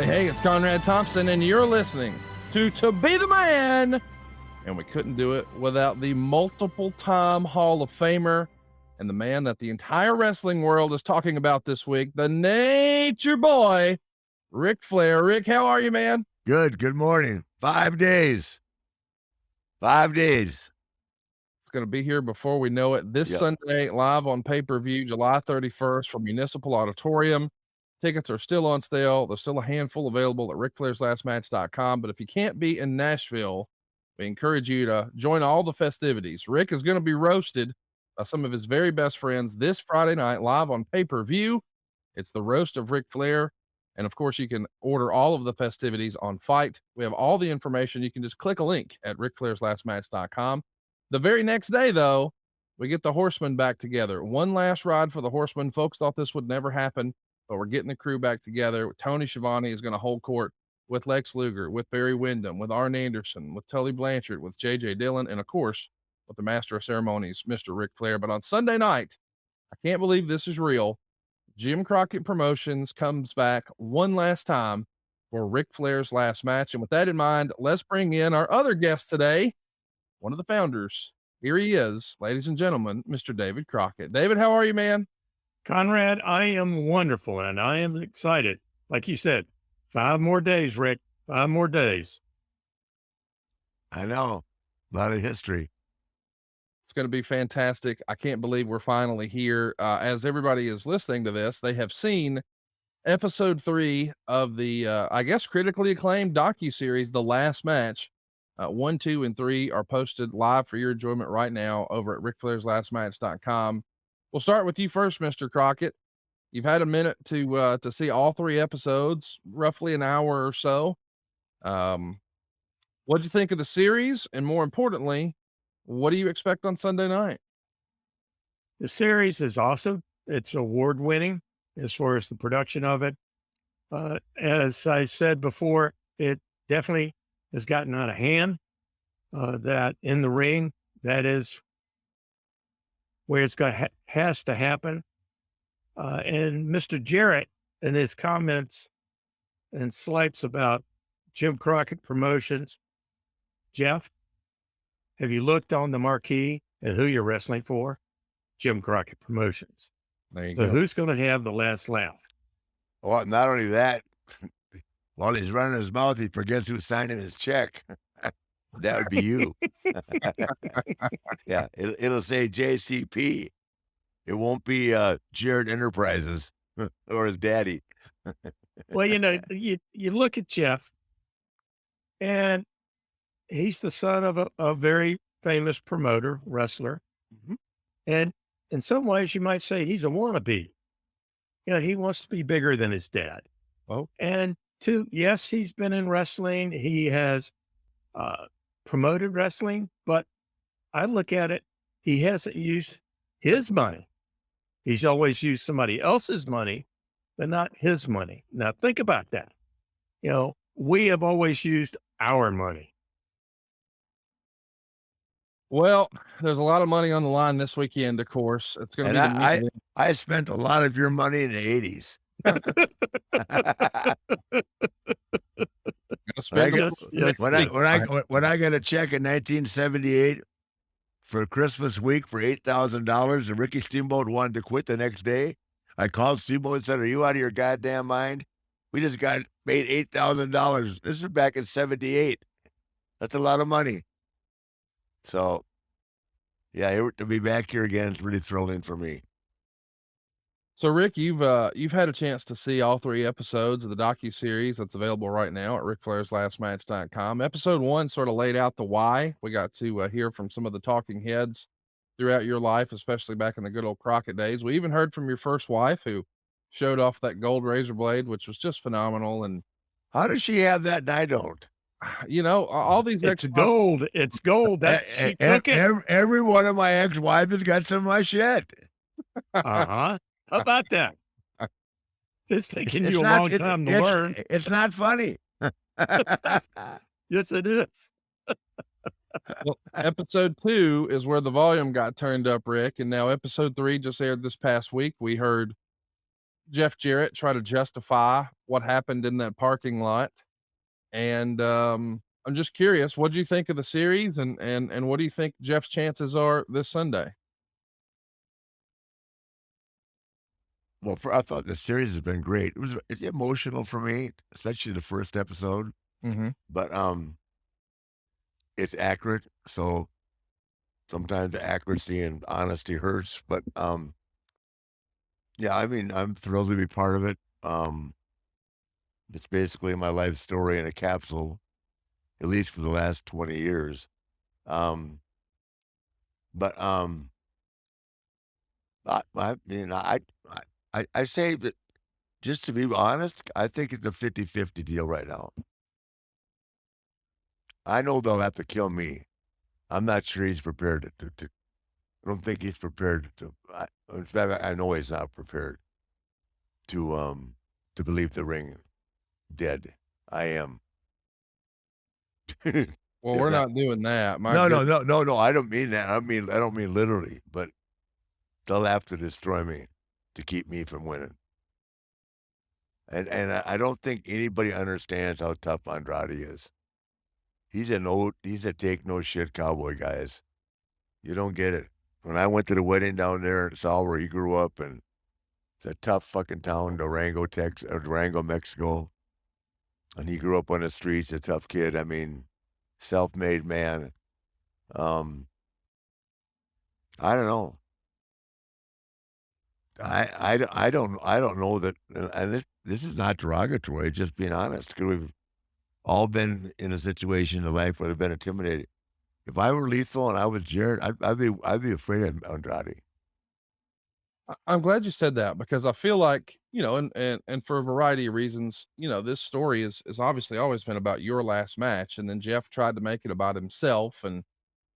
Hey, it's Conrad Thompson, and you're listening to Be the Man. And we couldn't do it without the multiple-time Hall of Famer and the man that the entire wrestling world is talking about this week, the Nature Boy, Ric Flair. Rick, how are you, man? Good morning. 5 days. 5 days. It's going to be here before we know it. This Sunday, live on pay-per-view, July 31st from Municipal Auditorium. Tickets are still on sale. There's still a handful available at RecFlairsLastMatch.com. But if you can't be in Nashville, we encourage you to join all the festivities. Rick is going to be roasted by some of his very best friends this Friday night, live on pay-per-view. It's the roast of Ric Flair. And of course, you can order all of the festivities on Fight. We have all the information. You can just click a link at RecFlairsLastMatch.com. The very next day, though, we get the Horsemen back together. One last ride for the Horsemen. Folks thought this would never happen, but we're getting the crew back together. Tony Schiavone is going to hold court with Lex Luger, with Barry Windham, with Arn Anderson, with Tully Blanchard, with J.J. Dillon, and of course, with the Master of Ceremonies, Mr. Ric Flair. But on Sunday night, I can't believe this is real. Jim Crockett Promotions comes back one last time for Ric Flair's last match. And with that in mind, let's bring in our other guest today, one of the founders. Here he is, ladies and gentlemen, Mr. David Crockett. David, how are you, man? Conrad, I am wonderful, and I am excited. Like you said, 5 more days, Rick. 5 more days. I know. A lot of history. It's going to be fantastic. I can't believe we're finally here. As everybody is listening to this, they have seen episode 3 of the, I guess, critically acclaimed docuseries, The Last Match. 1, 2, and 3 are posted live for your enjoyment right now over at RecFlairsLastMatch.com. We'll start with you first, Mr. Crockett. You've had a minute to see all 3 episodes, roughly an hour or so. What'd you think of the series? And more importantly, what do you expect on Sunday night? The series is awesome. It's award-winning as far as the production of it. As I said before, it definitely has gotten out of hand. That in the ring, that is where it's has to happen. And Mr. Jarrett and his comments and slights about Jim Crockett Promotions. Jeff, have you looked on the marquee and who you're wrestling for? Jim Crockett Promotions. There you So go. who's going to have the last laugh? Well, not only that, while he's running his mouth, he forgets who's signing his check. That would be you. Yeah, it'll say JCP. It won't be Jarrett Enterprises or his daddy. Well, you look at Jeff, and he's the son of a very famous promoter, wrestler. Mhm. And in some ways, you might say he's a wannabe. He wants to be bigger than his dad. Oh. And yes, he's been in wrestling. He has promoted wrestling, but I look at it, he hasn't used his money. He's always used somebody else's money, but not his money. Now think about that. We have always used our money. Well, there's a lot of money on the line this weekend, of course. It's going to And be I spent a lot of your money in the 80s. When I got a check in 1978 for Christmas week for $8,000 and Ricky Steamboat wanted to quit the next day, I called Steamboat and said, "Are you out of your goddamn mind? We just got paid $8,000. This is back in 78. That's a lot of money." So, yeah, to be back here again is really thrilling for me. So, Rick, you've had a chance to see all 3 episodes of the docuseries that's available right now at RecFlairsLastMatch.com. Episode 1 sort of laid out the why. We got to hear from some of the talking heads throughout your life, especially back in the good old Crockett days. We even heard from your first wife, who showed off that gold razor blade, which was just phenomenal. And how does she have that and I don't? All these It's gold. It's gold. She took it. Every one of my ex-wives has got some of my shit. How about that? It's taking you a long time to learn. It's not funny. Yes, it is. Well, episode 2 is where the volume got turned up, Rick. And now episode 3 just aired this past week. We heard Jeff Jarrett try to justify what happened in that parking lot. And I'm just curious, what do you think of the series, and what do you think Jeff's chances are this Sunday? Well, I thought the series has been great. It's emotional for me, especially the first episode, Mhm. but it's accurate. So sometimes the accuracy and honesty hurts, but yeah, I mean, I'm thrilled to be part of it. It's basically my life story in a capsule, at least for the last 20 years. Um, but I mean, I say that just to be honest, I think it's a 50-50 deal right now. I know they'll have to kill me. I'm not sure he's prepared to I don't think he's prepared in fact, I know he's not prepared to, to believe the ring dead. I am. Well, Yeah, we're that not doing that. My no, no, goodness. no, no, no, I don't mean that. I don't mean literally, but they'll have to destroy me to keep me from winning. And I don't think anybody understands how tough Andrade is. He's a take no shit cowboy, guys. You don't get it. When I went to the wedding down there and saw where he grew up, and it's a tough fucking town, Durango, Mexico, and he grew up on the streets, a tough kid. I mean, self-made man. Um, I don't know. I don't know that, and this is not derogatory, just being honest, 'cause we've all been in a situation in life where they've been intimidated. If I were lethal and I was Jarrett, I'd be afraid of Andrade. I'm glad you said that, because I feel like, and for a variety of reasons, this story is obviously always been about your last match, and then Jeff tried to make it about himself and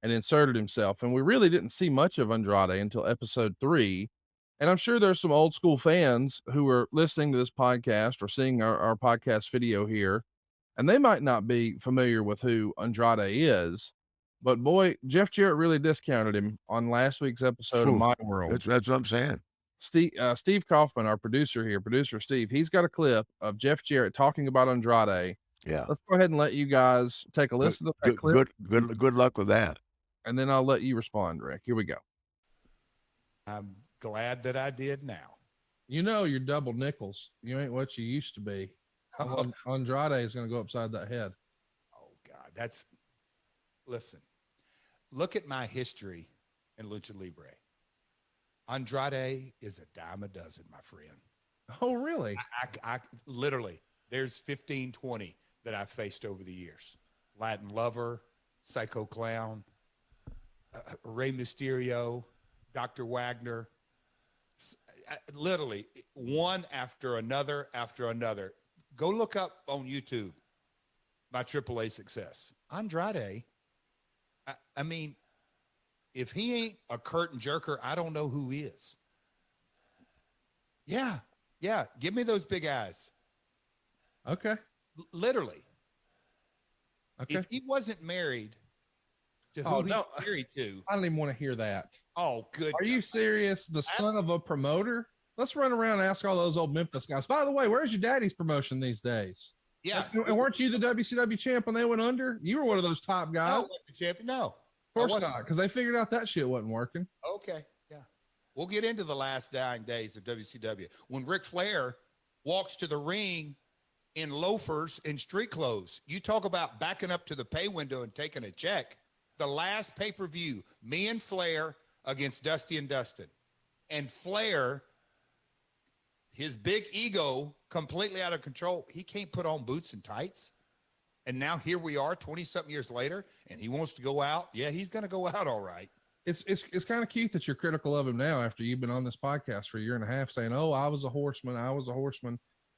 inserted himself, and we really didn't see much of Andrade until episode 3. And I'm sure there's some old school fans who are listening to this podcast or seeing our podcast video here, and they might not be familiar with who Andrade is. But boy, Jeff Jarrett really discounted him on last week's episode of Phew, My World. that's what I'm saying. Steve Kaufman, our producer here, producer Steve, he's got a clip of Jeff Jarrett talking about Andrade. Yeah. Let's go ahead and let you guys take a Good listen to that clip, good luck with that. and then I'll let you respond, Rick. Here we go. I'm glad that I did now. You're double nickels. You ain't what you used to be. Andrade is going to go upside that head. Oh, God. Listen, look at my history in Lucha Libre. Andrade is a dime a dozen, my friend. Oh, really? I literally, there's 15, 20 that I've faced over the years. Latin Lover, Psycho Clown, Rey Mysterio, Dr. Wagner. Literally, one after another after another. Go look up on YouTube my AAA success. Andrade, I mean, if he ain't a curtain jerker, I don't know who is. Yeah. Give me those big eyes. Okay. Literally. Okay. If he wasn't married to who he's married to. I don't even want to hear that. Oh, good. Are you serious? The son of a promoter? Let's run around and ask all those old Memphis guys. By the way, where's your daddy's promotion these days? Yeah. And weren't you the WCW champ when they went under? You were one of those top guys. No, the champion. No. Of course not, because they figured out that shit wasn't working. Okay. Yeah. We'll get into the last dying days of WCW. When Ric Flair walks to the ring in loafers and street clothes, you talk about backing up to the pay window and taking a check. The last pay-per-view, me and Flair against Dusty and Dustin. And Flair, his big ego completely out of control. He can't put on boots and tights. And now here we are 20-something years later, and he wants to go out. Yeah, he's going to go out all right. It's kind of cute that you're critical of him now after you've been on this podcast for a year and a half saying, oh, I was a horseman.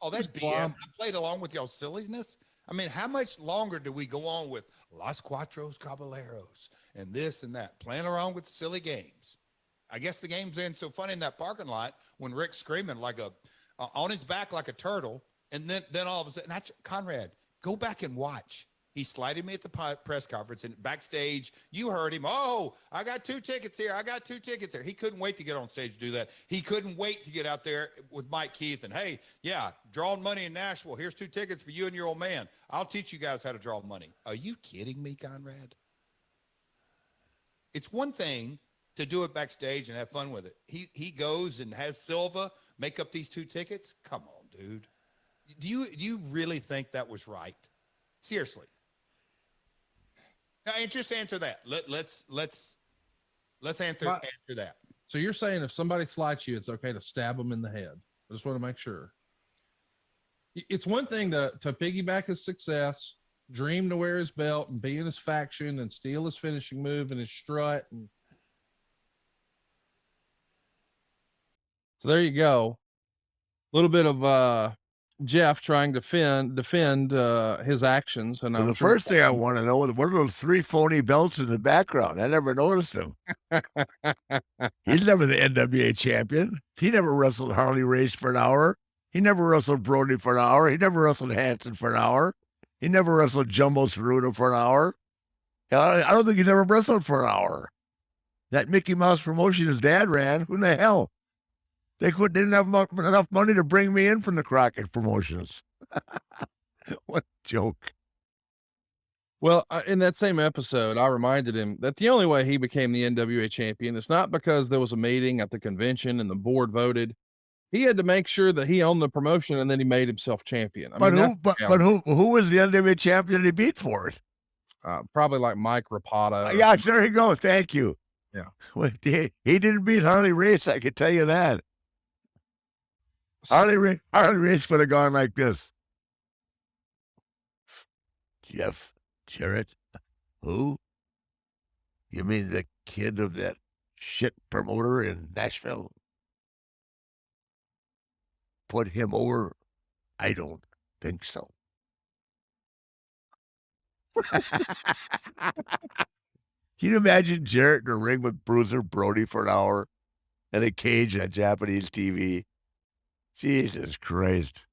Oh, that's BS. I played along with y'all silliness. I mean, how much longer do we go on with Los Cuatros Caballeros and this and that, playing around with silly games? I guess the game's end so funny in that parking lot when Rick's screaming like on his back like a turtle, and then all of a sudden, Conrad, go back and watch. He slighted me at the press conference, and backstage, you heard him. Oh, I got 2 tickets here. I got 2 tickets here. He couldn't wait to get on stage to do that. He couldn't wait to get out there with Mike Keith and, hey, yeah, drawing money in Nashville. Here's 2 tickets for you and your old man. I'll teach you guys how to draw money. Are you kidding me, Conrad? It's one thing to do it backstage and have fun with it. He goes and has Silva make up these 2 tickets. Come on, dude. Do you really think that was right? Seriously. Now, just answer that. Let's answer that. So you're saying if somebody slights you, it's okay to stab them in the head. I just want to make sure. It's one thing to piggyback his success, dream to wear his belt and be in his faction and steal his finishing move and his strut. And so there you go. A little bit of Jeff trying to defend his actions. And the first thing I want to know is what are those 3 phony belts in the background? I never noticed them. He's never the NWA champion. He never wrestled Harley Race for an hour. He never wrestled Brody for an hour. He never wrestled Hanson for an hour. He never wrestled Jumbo Ceruto for an hour. I don't think he's ever wrestled for an hour. That Mickey Mouse promotion his dad ran, who in the hell? They didn't have enough money to bring me in from the Crockett promotions. What a joke. Well, in that same episode, I reminded him that the only way he became the NWA champion is not because there was a meeting at the convention and the board voted. He had to make sure that he owned the promotion, and then he made himself champion. But who was the NWA champion he beat for it? Probably like Mike Rapatta. Yeah, there you go. Thank you. Yeah. Well, he didn't beat Harley Race, I can tell you that. Harley Race would have gone like this. Jeff Jarrett? Who? You mean the kid of that shit promoter in Nashville? Put him over? I don't think so. Can you imagine Jarrett in a ring with Bruiser Brody for an hour in a cage on Japanese TV? Jesus Christ.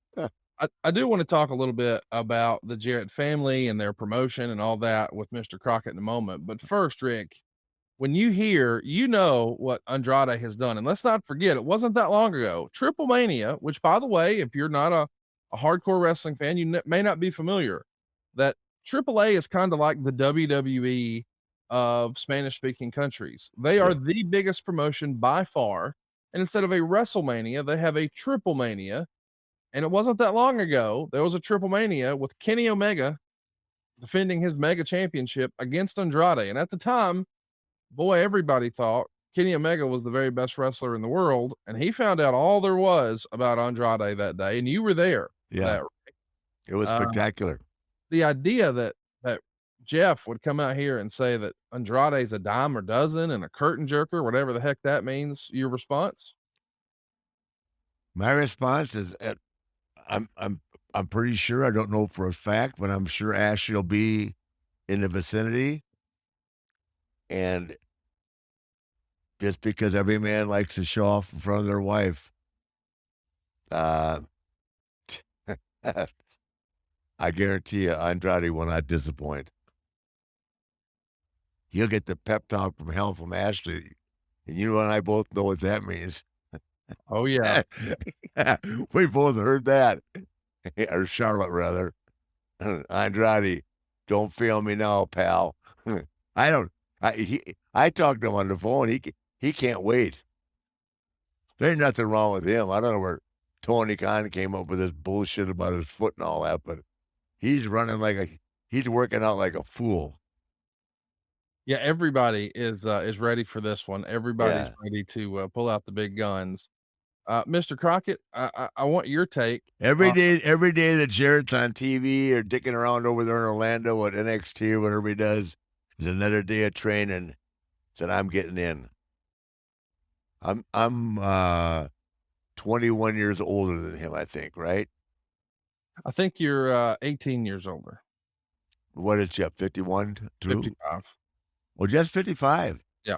I do want to talk a little bit about the Jarrett family and their promotion and all that with Mr. Crockett in a moment. But first, Rick, when you hear, you know what Andrade has done. And let's not forget, it wasn't that long ago. Triple Mania, which, by the way, if you're not a hardcore wrestling fan, you may not be familiar, that AAA is kind of like the WWE of Spanish-speaking countries. They are the biggest promotion by far. And instead of a WrestleMania, they have a Triple Mania. And it wasn't that long ago, there was a Triple Mania with Kenny Omega defending his mega championship against Andrade. And at the time, boy, everybody thought Kenny Omega was the very best wrestler in the world. And he found out all there was about Andrade that day. And you were there. Yeah. It was spectacular. The idea that Jeff would come out here and say that Andrade's a dime a dozen and a curtain jerker, whatever the heck that means, your response? My response is, I'm pretty sure, I don't know for a fact, but I'm sure Ashley will be in the vicinity. And just because every man likes to show off in front of their wife, I guarantee you Andrade will not disappoint. He'll get the pep talk from hell from Ashley. And you and I both know what that means. Oh, yeah. We both heard that. Or Charlotte, rather. Andrade, don't fail me now, pal. I talked to him on the phone. He can't wait. There's nothing wrong with him. I don't know where Tony Khan came up with this bullshit about his foot and all that, but he's running he's working out like a fool. Yeah, everybody is ready for this one. Everybody's ready to pull out the big guns. Mr. Crockett, I want your take. Every day that Jarrett's on TV or dicking around over there in Orlando at NXT or whatever he does is another day of training that I'm getting in. I'm 21 years older than him, I think, right? I think you're 18 years older. What is Jeff, 51? 55. Well, Jeff's 55. Yeah.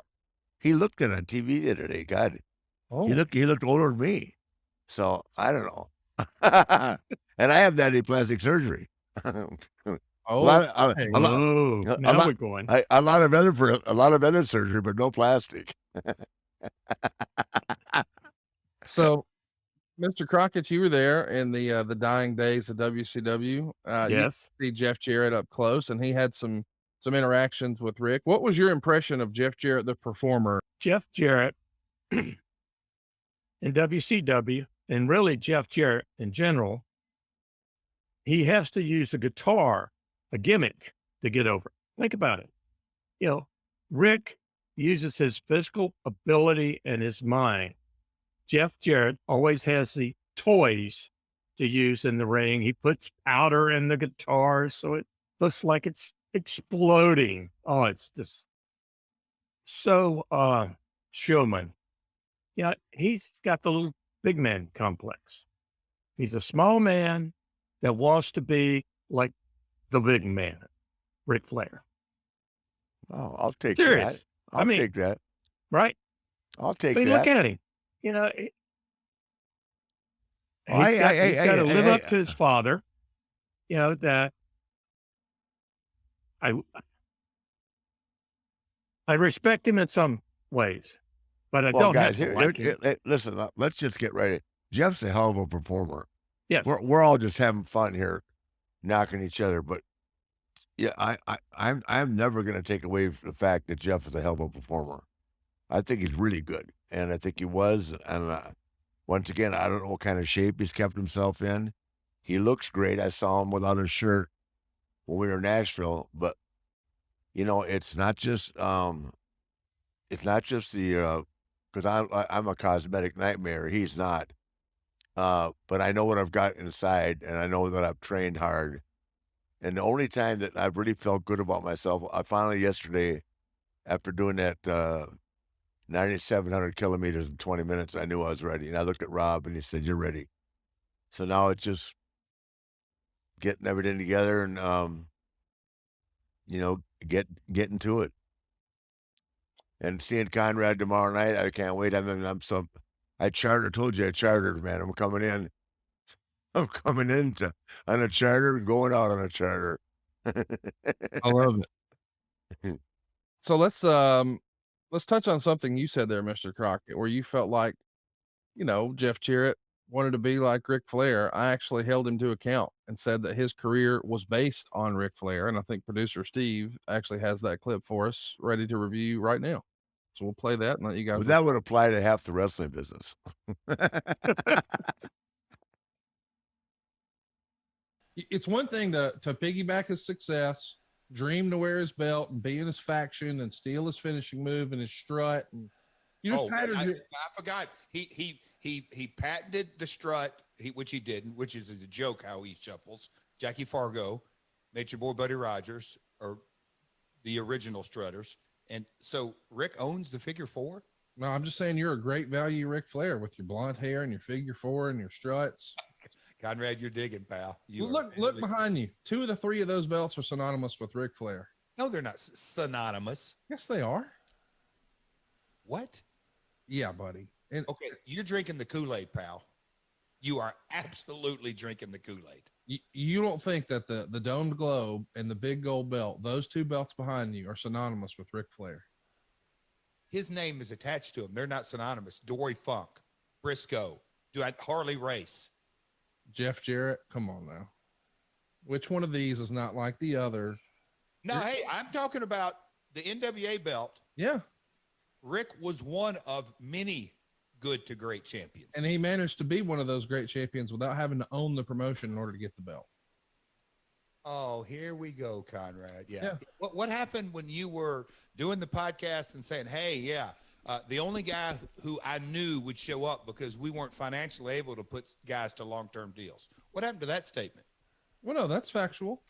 He looked good on TV the other day. God, oh. He looked older than me. So I don't know. And I have that plastic surgery. Oh, a lot of okay. a lot Oh, a now lot we're going. a lot of other surgery, but no plastic. So, Mr. Crockett, you were there in the dying days of WCW. You Yes. see Jeff Jarrett up close, and he had some interactions with Rick. What was your impression of Jeff Jarrett, the performer? Jeff Jarrett in WCW, and really Jeff Jarrett in general, he has to use a guitar, a gimmick to get over. Think about it. You know, Rick uses his physical ability and his mind. Jeff Jarrett always has the toys to use in the ring. He puts powder in the guitar so it looks like it's exploding. Oh, it's just so showman. Yeah, he's got the little big man complex. He's a small man that wants to be like the big man, Ric Flair. Oh, I'll take that. Serious. I I'll mean, take that. right? I'll I take mean, look that. at him. You know, Oh, he's got to live up to hey, his father. You know that I I respect him in some ways, but I well, don't guys, have to like him. listen, let's just get right. Jeff's a hell of a performer. Yes, We're all just having fun here, knocking each other. But yeah, I'm never going to take away from the fact that Jeff is a hell of a performer. I think he's really good, and I think he was. And once again, I don't know what kind of shape he's kept himself in. He looks great. I saw him without his shirt when we were in Nashville. But you know, it's not just the because I'm a cosmetic nightmare. He's not. But I know what I've got inside, and I know that I've trained hard. And the only time that I've really felt good about myself, I finally yesterday, after doing that 9,700 kilometers in 20 minutes, I knew I was ready. And I looked at Rob, and he said, "You're ready." So now it's just getting everything together and you know, getting to it. And seeing Conrad tomorrow night, I can't wait. I mean, I told you I chartered, man. I'm coming in. I'm coming on a charter and going out on a charter. I love it. So let's touch on something you said there, Mr. Crockett, where you felt like, Jeff Jarrett wanted to be like Ric Flair. I actually held him to account and said that his career was based on Ric Flair. And I think producer Steve actually has that clip for us ready to review right now. So we'll play that and let you guys. But that would apply to half the wrestling business. It's one thing to piggyback his success, dream to wear his belt and be in his faction and steal his finishing move and his strut. And you just I forgot. He patented the strut, which he didn't, which is a joke how he shuffles. Jackie Fargo, Nature Boy Buddy Rogers, or the original strutters. And so Rick owns the figure four. No, I'm just saying you're a great value Ric Flair with your blonde hair and your figure four and your struts. Conrad, you're digging, pal. Look behind you. 2 of the 3 of those belts are synonymous with Ric Flair. No, they're not synonymous. Yes, they are. What? Yeah, buddy. And okay, you're drinking the Kool-Aid, pal. You are absolutely drinking the Kool-Aid. You don't think that the domed globe and the big gold belt, those 2 belts behind you, are synonymous with Ric Flair? His name is attached to them. They're not synonymous. Dory Funk, Briscoe, Harley Race. Jeff Jarrett, come on now. Which one of these is not like the other? No, hey, I'm talking about the NWA belt. Yeah. Rick was one of many good to great champions. And he managed to be one of those great champions without having to own the promotion in order to get the belt. Oh, here we go, Conrad. Yeah. What happened when you were doing the podcast and saying, hey, the only guy who I knew would show up because we weren't financially able to put guys to long-term deals. What happened to that statement? Well, no, that's factual.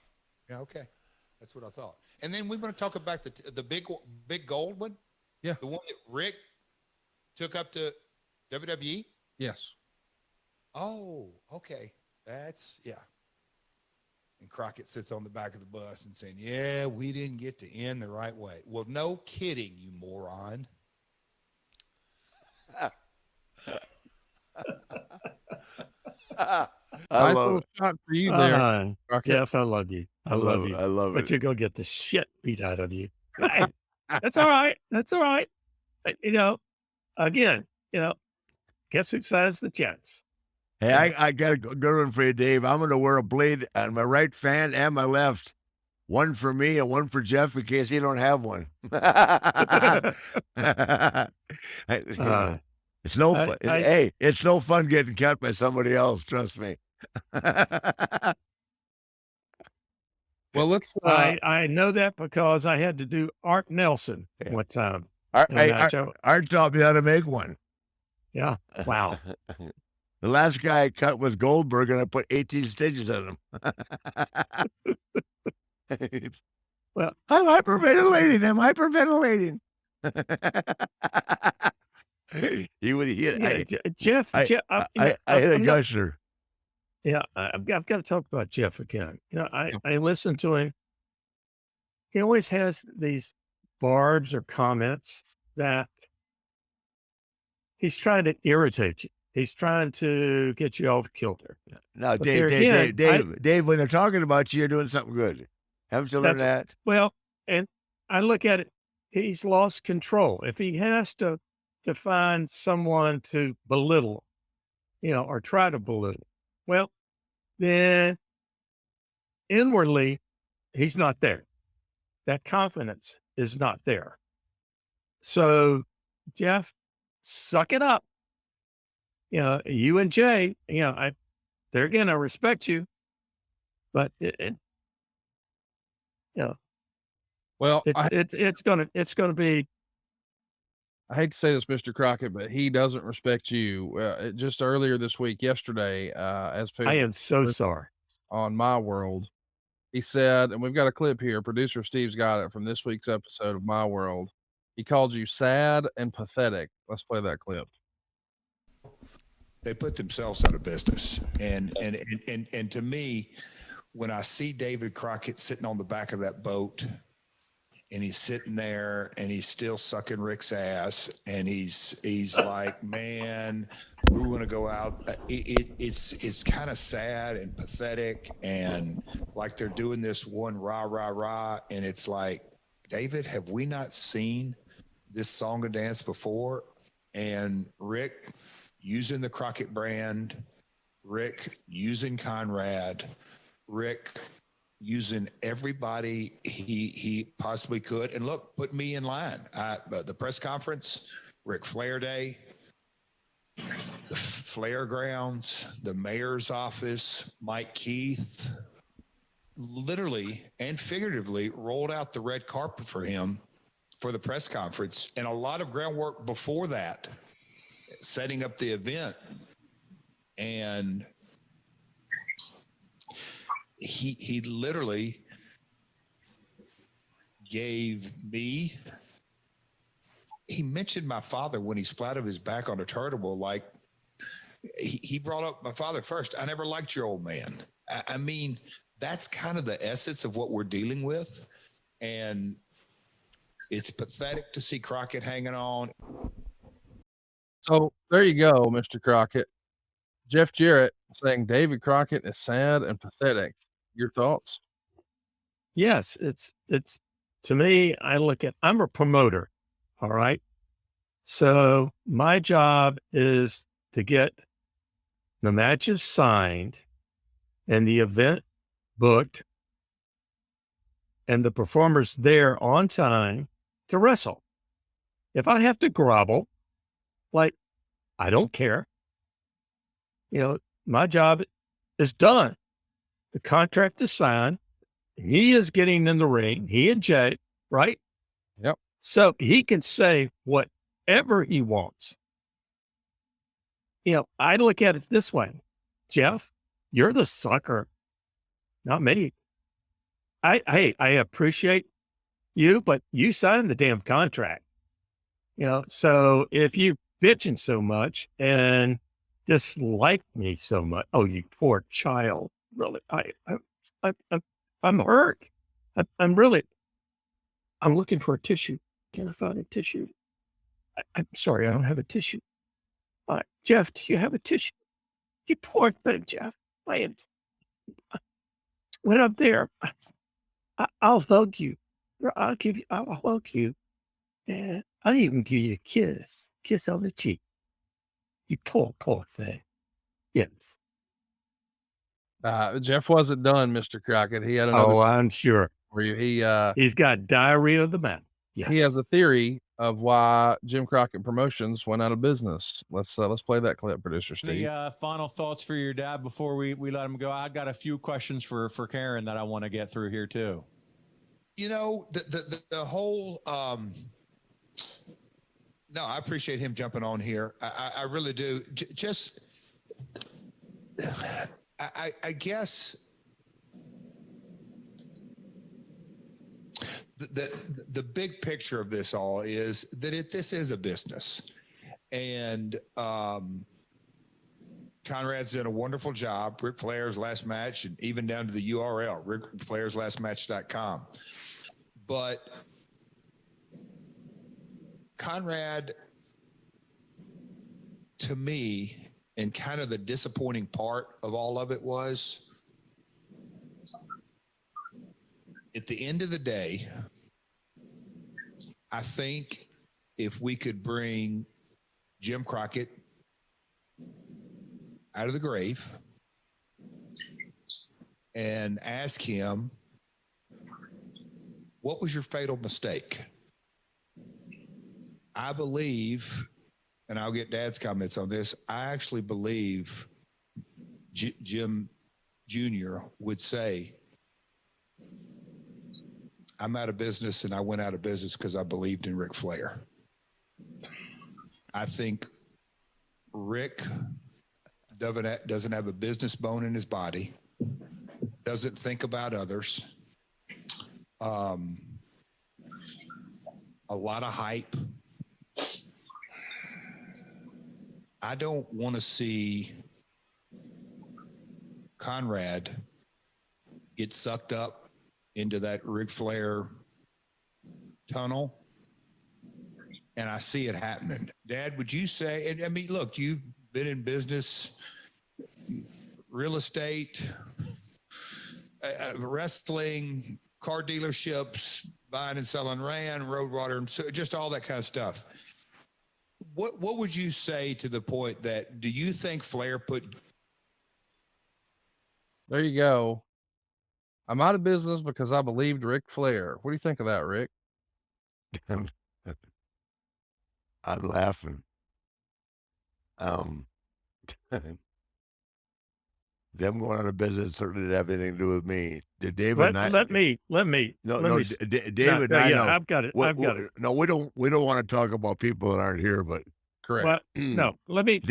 Yeah, okay. That's what I thought. And then we want to talk about the big gold one. Yeah. The one that Rick took up to WWE? Yes. Oh, okay. Yeah. And Crockett sits on the back of the bus and saying, yeah, we didn't get to end the right way. Well, no kidding, you moron. I Nice love little it. shot for you there, Crockett. Jeff, I love you. I love you. I love But it. you're going to get the shit beat out of you. Hey, that's all right. That's all right. But, again, guess who signs the checks? Hey, I got a good one for you, Dave. I'm going to wear a blade on my right fan and my left. One for me and one for Jeff in case he don't have one. It's no fun. Hey, it's no fun getting cut by somebody else. Trust me. Well, let's. I know that because I had to do Art Nelson one time. Art taught me how to make one. Yeah. Wow. The last guy I cut was Goldberg, and I put 18 stitches on him. Well, I'm hyperventilating. Jeff. I hit a gusher. Yeah, I've got to talk about Jeff again. I listen to him. He always has these barbs or comments that he's trying to irritate you. He's trying to get you off kilter. No, Dave, when they're talking about you, you're doing something good. Haven't you learned that? Well, and I look at it, he's lost control. If he has to find someone to belittle, or try to belittle, well, then inwardly, he's not there. That confidence is not there. So, Jeff, suck it up. You and Jay, they're going to respect you, but well, it's going to be. I hate to say this, Mr. Crockett, but he doesn't respect you. Just earlier this week, yesterday, I am so sorry. On My World, he said, and we've got a clip here. Producer Steve's got it from this week's episode of My World. He called you sad and pathetic. Let's play that clip. They put themselves out of business, and to me, when I see David Crockett sitting on the back of that boat, and he's sitting there and he's still sucking Rick's ass, and he's like, man, we're going to go out. It's kind of sad and pathetic, and like they're doing this one rah rah rah, and it's like, David, have we not seen this song and dance before? And Rick using the Crockett brand, Rick using Conrad, Rick using everybody he possibly could. And look, put me in line. The press conference, Ric Flair Day, the Flair grounds, the mayor's office, Mike Keith, literally and figuratively rolled out the red carpet for him for the press conference, and a lot of groundwork before that, setting up the event. And he literally gave me, he mentioned my father when he's flat of his back on a turntable. Like, he brought up my father first. I never liked your old man. I mean, that's kind of the essence of what we're dealing with. And it's pathetic to see Crockett hanging on. So there you go, Mr. Crockett. Jeff Jarrett saying David Crockett is sad and pathetic. Your thoughts? Yes, it's to me, I'm a promoter. All right. So my job is to get the matches signed and the event booked and the performers there on time to wrestle. If I have to grovel, I don't care. My job is done. The contract is signed. He is getting in the ring, he and Jay, right? Yep. So he can say whatever he wants. I look at it this way. Jeff, you're the sucker, not me. I appreciate you, but you signed the damn contract. So if you bitching so much and dislike me so much, oh, you poor child, really, I'm hurt. I'm looking for a tissue. Can I find a tissue? I'm sorry, I don't have a tissue. Jeff, do you have a tissue? You poor thing, Jeff. Wait, when I'm there, I'll hug you. I'll hug you. And I'll even give you a kiss on the cheek. You poor thing. Yes. Jeff wasn't done, Mr. Crockett. He had another Oh, I'm sure. for you. He's got diarrhea of the mouth. Yes. He has a theory of why Jim Crockett Promotions went out of business. Let's play that clip, producer Steve. The final thoughts for your dad before we let him go. I got a few questions for Karen that I want to get through here too. You know, the whole no, I appreciate him jumping on here. I really do. Just I guess the big picture of this all is that this is a business, and Conrad's done a wonderful job. Ric Flair's last match, and even down to the URL, RicFlairsLastMatch.com. But Conrad, to me, and kind of the disappointing part of all of it was, at the end of the day, I think if we could bring Jim Crockett out of the grave and ask him, what was your fatal mistake? I believe, and I'll get Dad's comments on this, I actually believe Jim Jr. would say, I'm out of business, and I went out of business because I believed in Ric Flair. I think Rick doesn't have a business bone in his body, doesn't think about others. A lot of hype. I don't want to see Conrad get sucked up into that Ric Flair tunnel, and I see it happening. Dad, would you say, and I mean, look, you've been in business, real estate, wrestling, car dealerships, buying and selling land, road water, and so just all that kind of stuff. What would you say to the point that, do you think Flair put? There you go. I'm out of business because I believed Ric Flair. What do you think of that, Rick? I'm laughing. Them going out of business certainly didn't have anything to do with me. Did David? Let me. David. Yeah, I've got it. I've got it. No, we don't want to talk about people that aren't here, but Correct. Well, no, let me.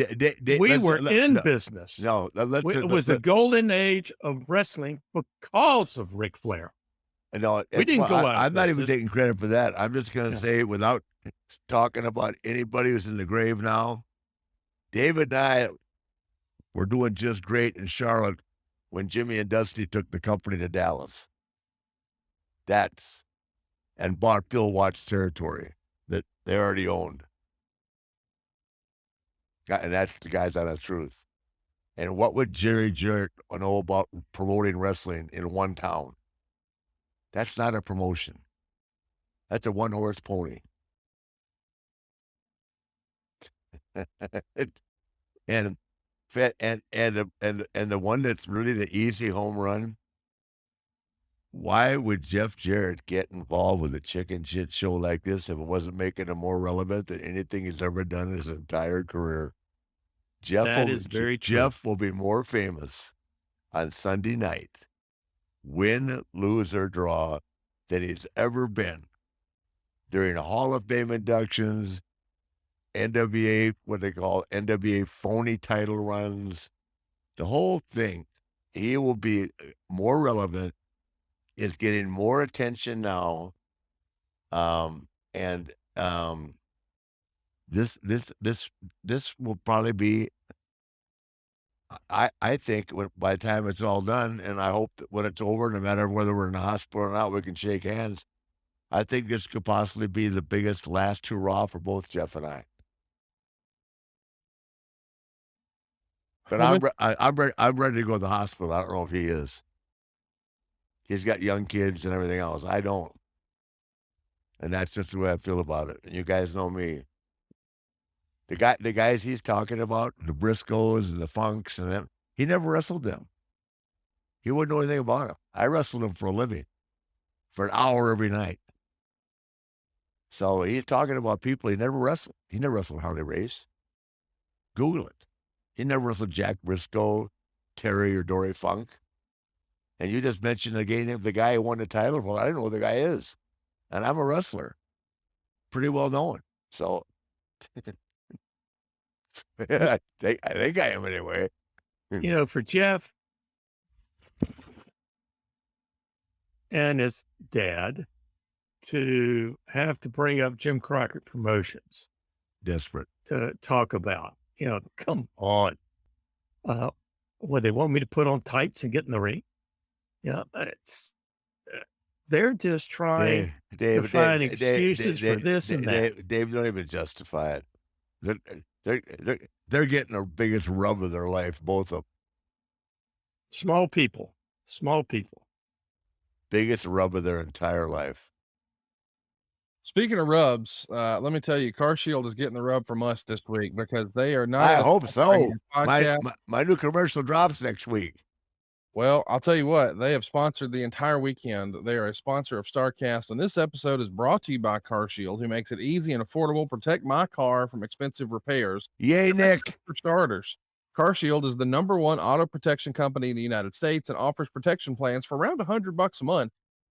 We were in business. No, it was the golden age of wrestling because of Ric Flair. No, we didn't go out. I'm not even taking credit for that. I'm just going to say, without talking about anybody who's in the grave now, David and I were doing just great in Charlotte when Jimmy and Dusty took the company to Dallas. And bought Phil Watts territory that they already owned. And that's the guy's honest truth. And what would Jerry Jarrett know about promoting wrestling in one town? That's not a promotion. That's a one-horse pony. and the one that's really the easy home run. Why would Jeff Jarrett get involved with a chicken shit show like this if it wasn't making him more relevant than anything he's ever done in his entire career? Jeff will be more famous on Sunday night, win, lose, or draw, than he's ever been during Hall of Fame inductions, NWA, what they call NWA phony title runs, the whole thing. He will be more relevant. It's getting more attention now. This will probably be, I think, by the time it's all done, and I hope that when it's over, no matter whether we're in the hospital or not, we can shake hands. I think this could possibly be the biggest last hurrah for both Jeff and I. But Well, I'm ready to go to the hospital. I don't know if he is. He's got young kids and everything else. I don't. And that's just the way I feel about it. And you guys know me. The guys he's talking about, the Briscoes and the Funks and them, he never wrestled them. He wouldn't know anything about them. I wrestled them for a living, for an hour every night. So he's talking about people he never wrestled. He never wrestled Harley Race. Google it. He never wrestled Jack Briscoe, Terry, or Dory Funk. And you just mentioned the guy who won the title. Well, I don't know who the guy is. And I'm a wrestler. Pretty well known. So I think I am anyway. For Jeff and his dad to have to bring up Jim Crockett Promotions Desperate. to talk about, come on. What, they want me to put on tights and get in the ring? They're just trying to find excuses for this and that. Dave, don't even justify it. They're getting the biggest rub of their life, both of them. Small people. Biggest rub of their entire life. Speaking of rubs, let me tell you, Car Shield is getting the rub from us this week because they are not. I hope so. My new commercial drops next week. Well, I'll tell you what, they have sponsored the entire weekend. They are a sponsor of StarCast, and this episode is brought to you by Car Shield, who makes it easy and affordable. Protect my car from expensive repairs. Yay, Nick. For starters, Car Shield is the #1 auto protection company in the United States and offers protection plans for around $100 a month.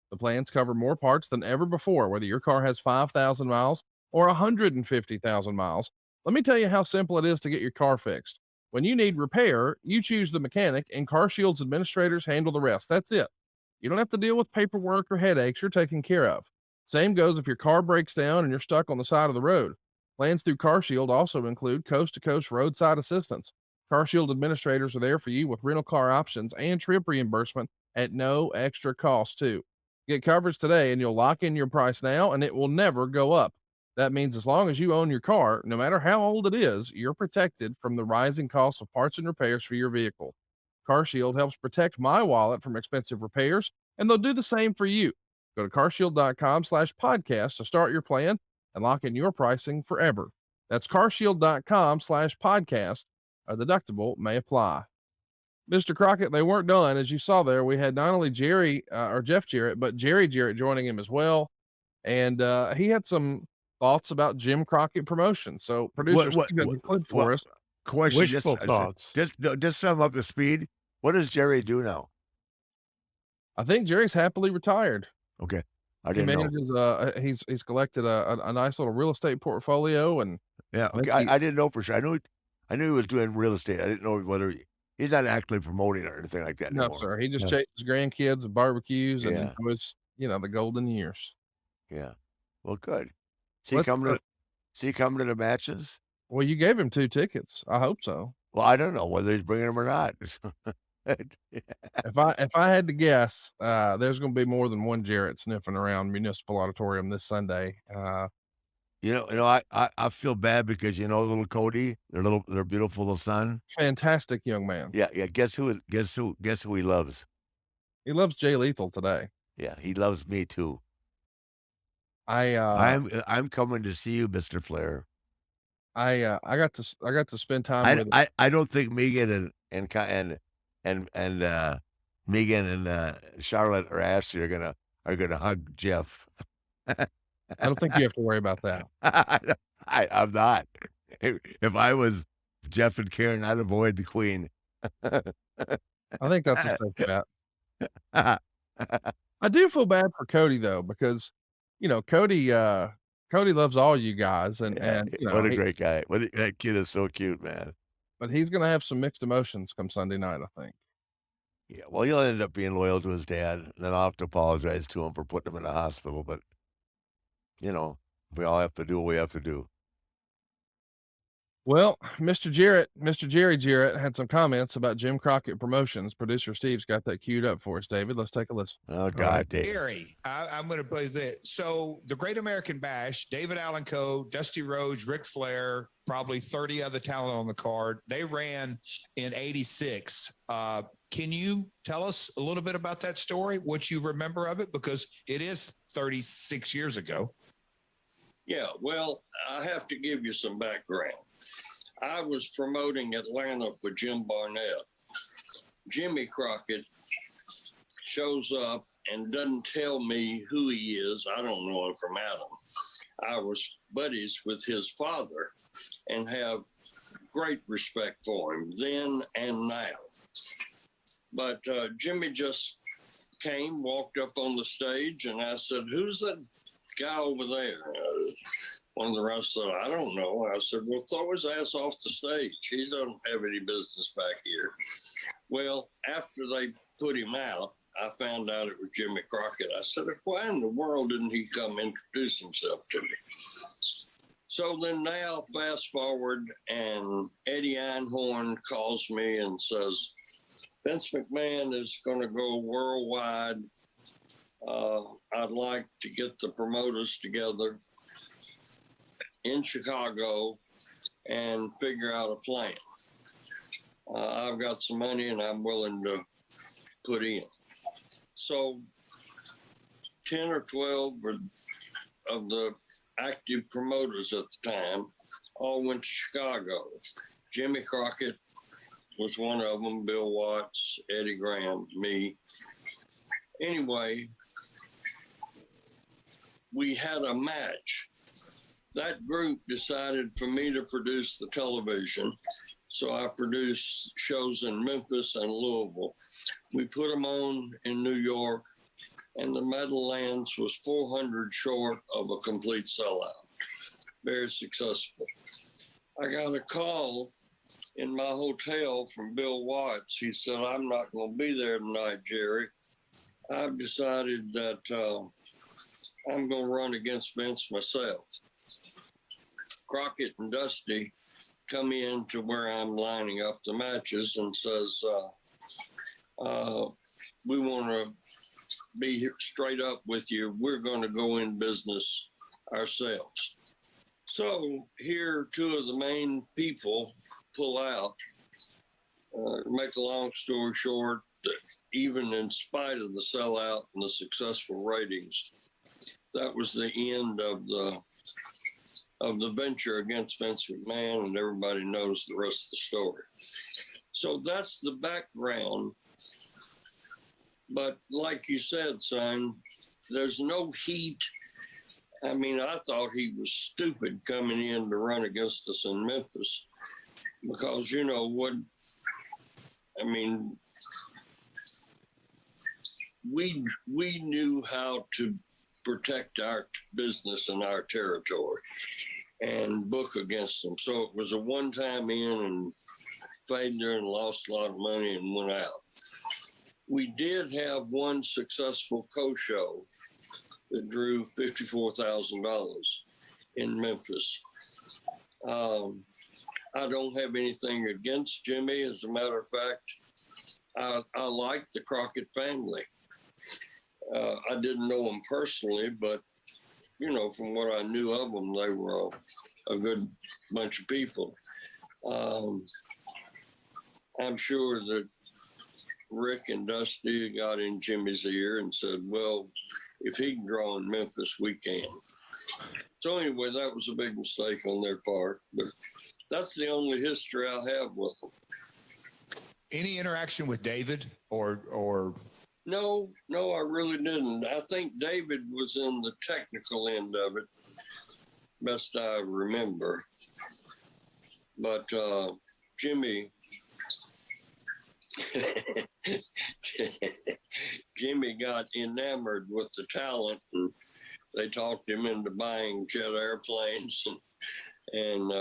The plans cover more parts than ever before, whether your car has 5,000 miles or 150,000 miles. Let me tell you how simple it is to get your car fixed. When you need repair, you choose the mechanic, and Car Shield's administrators handle the rest. That's it. You don't have to deal with paperwork or headaches. You're taken care of. Same goes if your car breaks down and you're stuck on the side of the road. Plans through Car Shield also include coast-to-coast roadside assistance. Car Shield administrators are there for you with rental car options and trip reimbursement at no extra cost, too. Get coverage today, and you'll lock in your price now, and it will never go up. That means as long as you own your car, no matter how old it is, you're protected from the rising cost of parts and repairs for your vehicle. Car Shield helps protect my wallet from expensive repairs, and they'll do the same for you. Go to carshield.com/podcast to start your plan and lock in your pricing forever. That's carshield.com/podcast. A deductible may apply. Mr. Crockett, they weren't done. As you saw there, we had not only Jeff Jarrett, but Jerry Jarrett joining him as well. And he had some thoughts about Jim Crockett Promotions. So producer Steve has a clip for us. Question, Wishful thoughts. Just sum up the speed. What does Jerry do now? I think Jerry's happily retired. Okay. I He didn't know. manages, he's collected a nice little real estate portfolio, and Yeah, okay. I didn't know for sure. I knew he was doing real estate. I didn't know whether he's not actively promoting or anything like that no, anymore. sir, he just chases grandkids and barbecues and Yeah. enjoys, the golden years. Yeah. Well, good. Is he coming to the matches? Well, you gave him 2 tickets. I hope so. Well, I don't know whether he's bringing them or not. If I had to guess, there's going to be more than one Jarrett sniffing around Municipal Auditorium this Sunday. I feel bad because little Cody, their beautiful little son. Fantastic young man. Yeah. Guess who he loves? He loves Jay Lethal today. Yeah, he loves me too. I'm coming to see you, Mr. Flair. I got to spend time with him. I don't think Megan and Megan and Charlotte or Ashley are gonna hug Jeff. I don't think you have to worry about that. I'm not. If I was Jeff and Karen, I'd avoid the Queen. I think that's a safe bet. I do feel bad for Cody though, because Cody loves all you guys, and what a great guy. That kid is so cute, man. But he's gonna have some mixed emotions come Sunday night, I think. Yeah, well, he'll end up being loyal to his dad, and then I'll have to apologize to him for putting him in the hospital. But we all have to do what we have to do. Well, Mr. Jerry Jarrett had some comments about Jim Crockett Promotions. Producer Steve's got that queued up for us, David. Let's take a listen. Oh, God, Dave. Gary, I'm going to play this. So the Great American Bash, David Allen Coe, Dusty Rhodes, Ric Flair, probably 30 other talent on the card. They ran in 86. Can you tell us a little bit about that story, what you remember of it? Because it is 36 years ago. Yeah, well, I have to give you some background. I was promoting Atlanta for Jim Barnett. Jimmy Crockett shows up and doesn't tell me who he is. I don't know him from Adam. I was buddies with his father and have great respect for him then and now. But Jimmy just came, walked up on the stage, and I said, "Who's that guy over there?" One of the rest said, "I don't know." I said, "Well, throw his ass off the stage. He doesn't have any business back here." Well, after they put him out, I found out it was Jimmy Crockett. I said, "Why in the world didn't he come introduce himself to me?" So then now, fast forward, and Eddie Einhorn calls me and says, "Vince McMahon is going to go worldwide. I'd like to get the promoters together in Chicago and figure out a plan. I've got some money and I'm willing to put in." So 10 or 12 of the active promoters at the time all went to Chicago. Jimmy Crockett was one of them, Bill Watts, Eddie Graham, me. Anyway, we had a match. That group decided for me to produce the television. So I produced shows in Memphis and Louisville. We put them on in New York, and the Meadowlands was 400 short of a complete sellout. Very successful. I got a call in my hotel from Bill Watts. He said, "I'm not going to be there tonight, Jerry. I've decided that I'm going to run against Vince myself." Crockett and Dusty come in to where I'm lining up the matches and says, "We want to be straight up with you. We're going to go in business ourselves." So here, two of the main people pull out. Make a long story short, even in spite of the sellout and the successful ratings, that was the end of the venture against Vince McMahon, and everybody knows the rest of the story. So that's the background. But like you said, son, there's no heat. I mean, I thought he was stupid coming in to run against us in Memphis because, you know, we knew how to protect our business and our territory and book against them. So it was a one-time in and failure and lost a lot of money and went out. We did have one successful co-show that drew $54,000 in Memphis. I don't have anything against Jimmy. As a matter of fact, I like the Crockett family. I didn't know them personally, but, you know, from what I knew of them, they were a good bunch of people. I'm sure that Rick and Dusty got in Jimmy's ear and said, "Well, if he can draw in Memphis, we can." So anyway, that was a big mistake on their part, but that's the only history I have with them. Any interaction with David or? No, I really didn't. I think David was in the technical end of it, best I remember. But Jimmy got enamored with the talent, and they talked him into buying jet airplanes and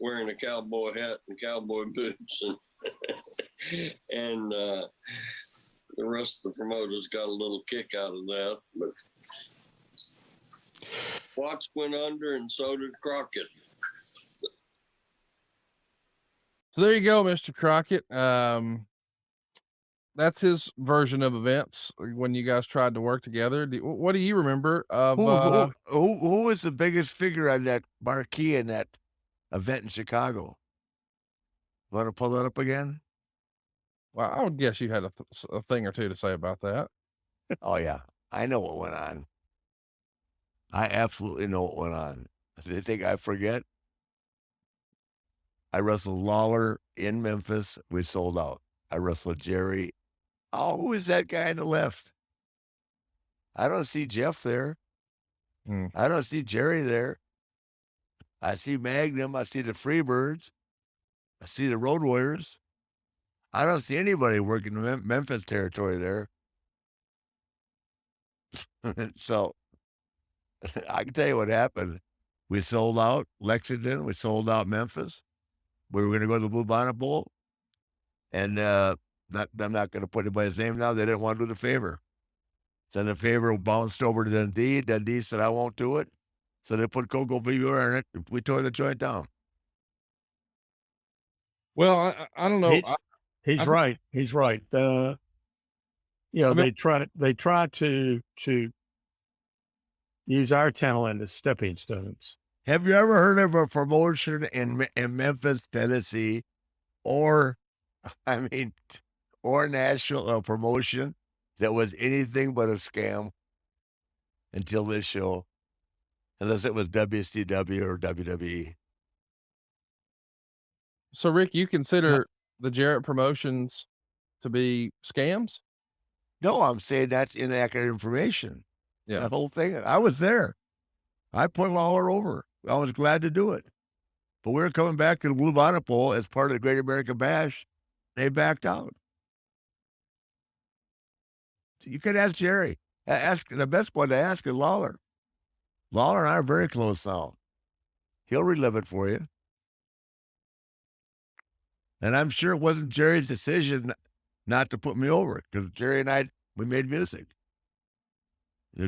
wearing a cowboy hat and cowboy boots, and the rest of the promoters got a little kick out of that. But Watts went under, and so did Crockett. So there you go, Mr. Crockett. That's his version of events when you guys tried to work together. What do you remember of? Who was the biggest figure on that marquee in that event in Chicago? Want to pull that up again? Well, I would guess you had a thing or two to say about that. Oh yeah, I know what went on. I absolutely know what went on. They think I forget? I wrestled Lawler in Memphis. We sold out. I wrestled Jerry. Oh, who is that guy on the left? I don't see Jeff there. I don't see Jerry there. I see Magnum. I see the Freebirds. I see the Road Warriors. I don't see anybody working the Memphis territory there. So I can tell you what happened. We sold out Lexington. We sold out Memphis. We were going to go to the Blue Bonnet Bowl. And I'm not going to put anybody's name now. They didn't want to do the favor. Then the favor bounced over to Dundee. Dundee said, I won't do it. So they put Coco Viewer in it. We tore the joint down. Well, I don't know. He's right. He's right. You know, they try to use our talent as stepping stones. Have you ever heard of a promotion in Memphis, Tennessee, or national promotion that was anything but a scam until this show, unless it was WCW or WWE? So, Rick, you consider the Jarrett promotions to be scams? No, I'm saying that's inaccurate information. Yeah. The whole thing. I was there. I put Lawler over. I was glad to do it. But we were coming back to the Blue Bonnet Bowl as part of the Great American Bash. They backed out. So you could ask Jerry. Ask the best one to ask is Lawler. Lawler and I are very close now. He'll relive it for you. And I'm sure it wasn't Jerry's decision not to put me over, because Jerry and I, we made music.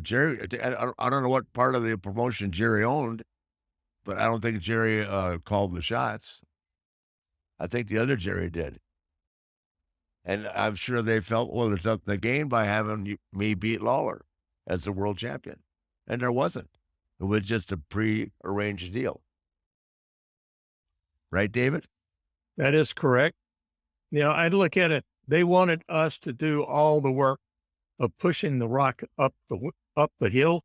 Jerry, I don't know what part of the promotion Jerry owned, but I don't think Jerry called the shots. I think the other Jerry did. And I'm sure they felt, well, there's nothing to gain by having me beat Lawler as the world champion. And there wasn't. It was just a pre-arranged deal. Right, David? That is correct. You know, I'd look at it. They wanted us to do all the work of pushing the rock up the hill,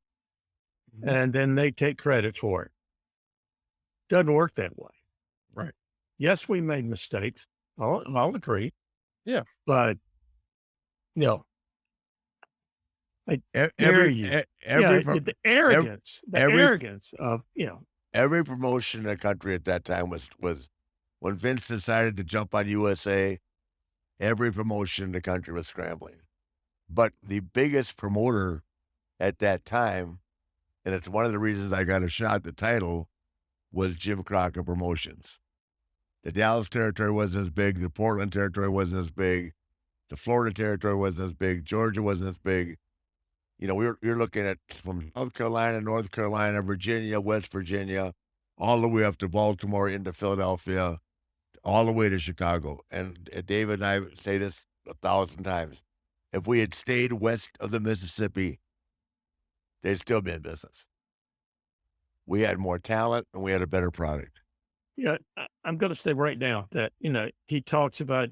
and then they take credit for it. Doesn't work that way. Right. Yes, we made mistakes. I'll agree. Yeah. But, you know, the arrogance of, you know. Every promotion in the country at that time was when Vince decided to jump on USA, every promotion in the country was scrambling. But the biggest promoter at that time, and it's one of the reasons I got a shot at the title, was Jim Crockett Promotions. The Dallas territory wasn't as big. The Portland territory wasn't as big. The Florida territory wasn't as big. Georgia wasn't as big. You know, you're looking at from South Carolina, North Carolina, Virginia, West Virginia, all the way up to Baltimore, into Philadelphia, all the way to Chicago. And David and I say this 1,000 times. If we had stayed west of the Mississippi, they'd still be in business. We had more talent and we had a better product. Yeah, I'm going to say right now that, you know, he talks about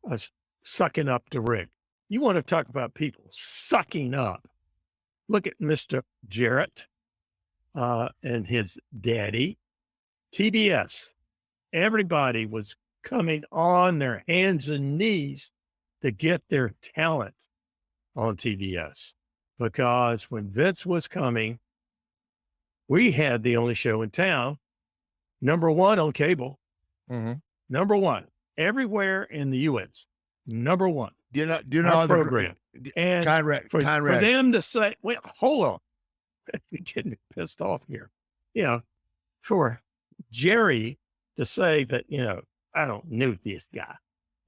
us sucking up to Rick. You want to talk about people sucking up. Look at Mr. Jarrett and his daddy, TBS. Everybody was coming on their hands and knees to get their talent on TBS, because when Vince was coming, we had the only show in town, #1 on cable, #1 everywhere in the U.S., #1. Do you know how program? And Conrad, for them to say, "Wait, hold on," you're getting me pissed off here. You know, for Jerry to say that, you know, I don't know this guy.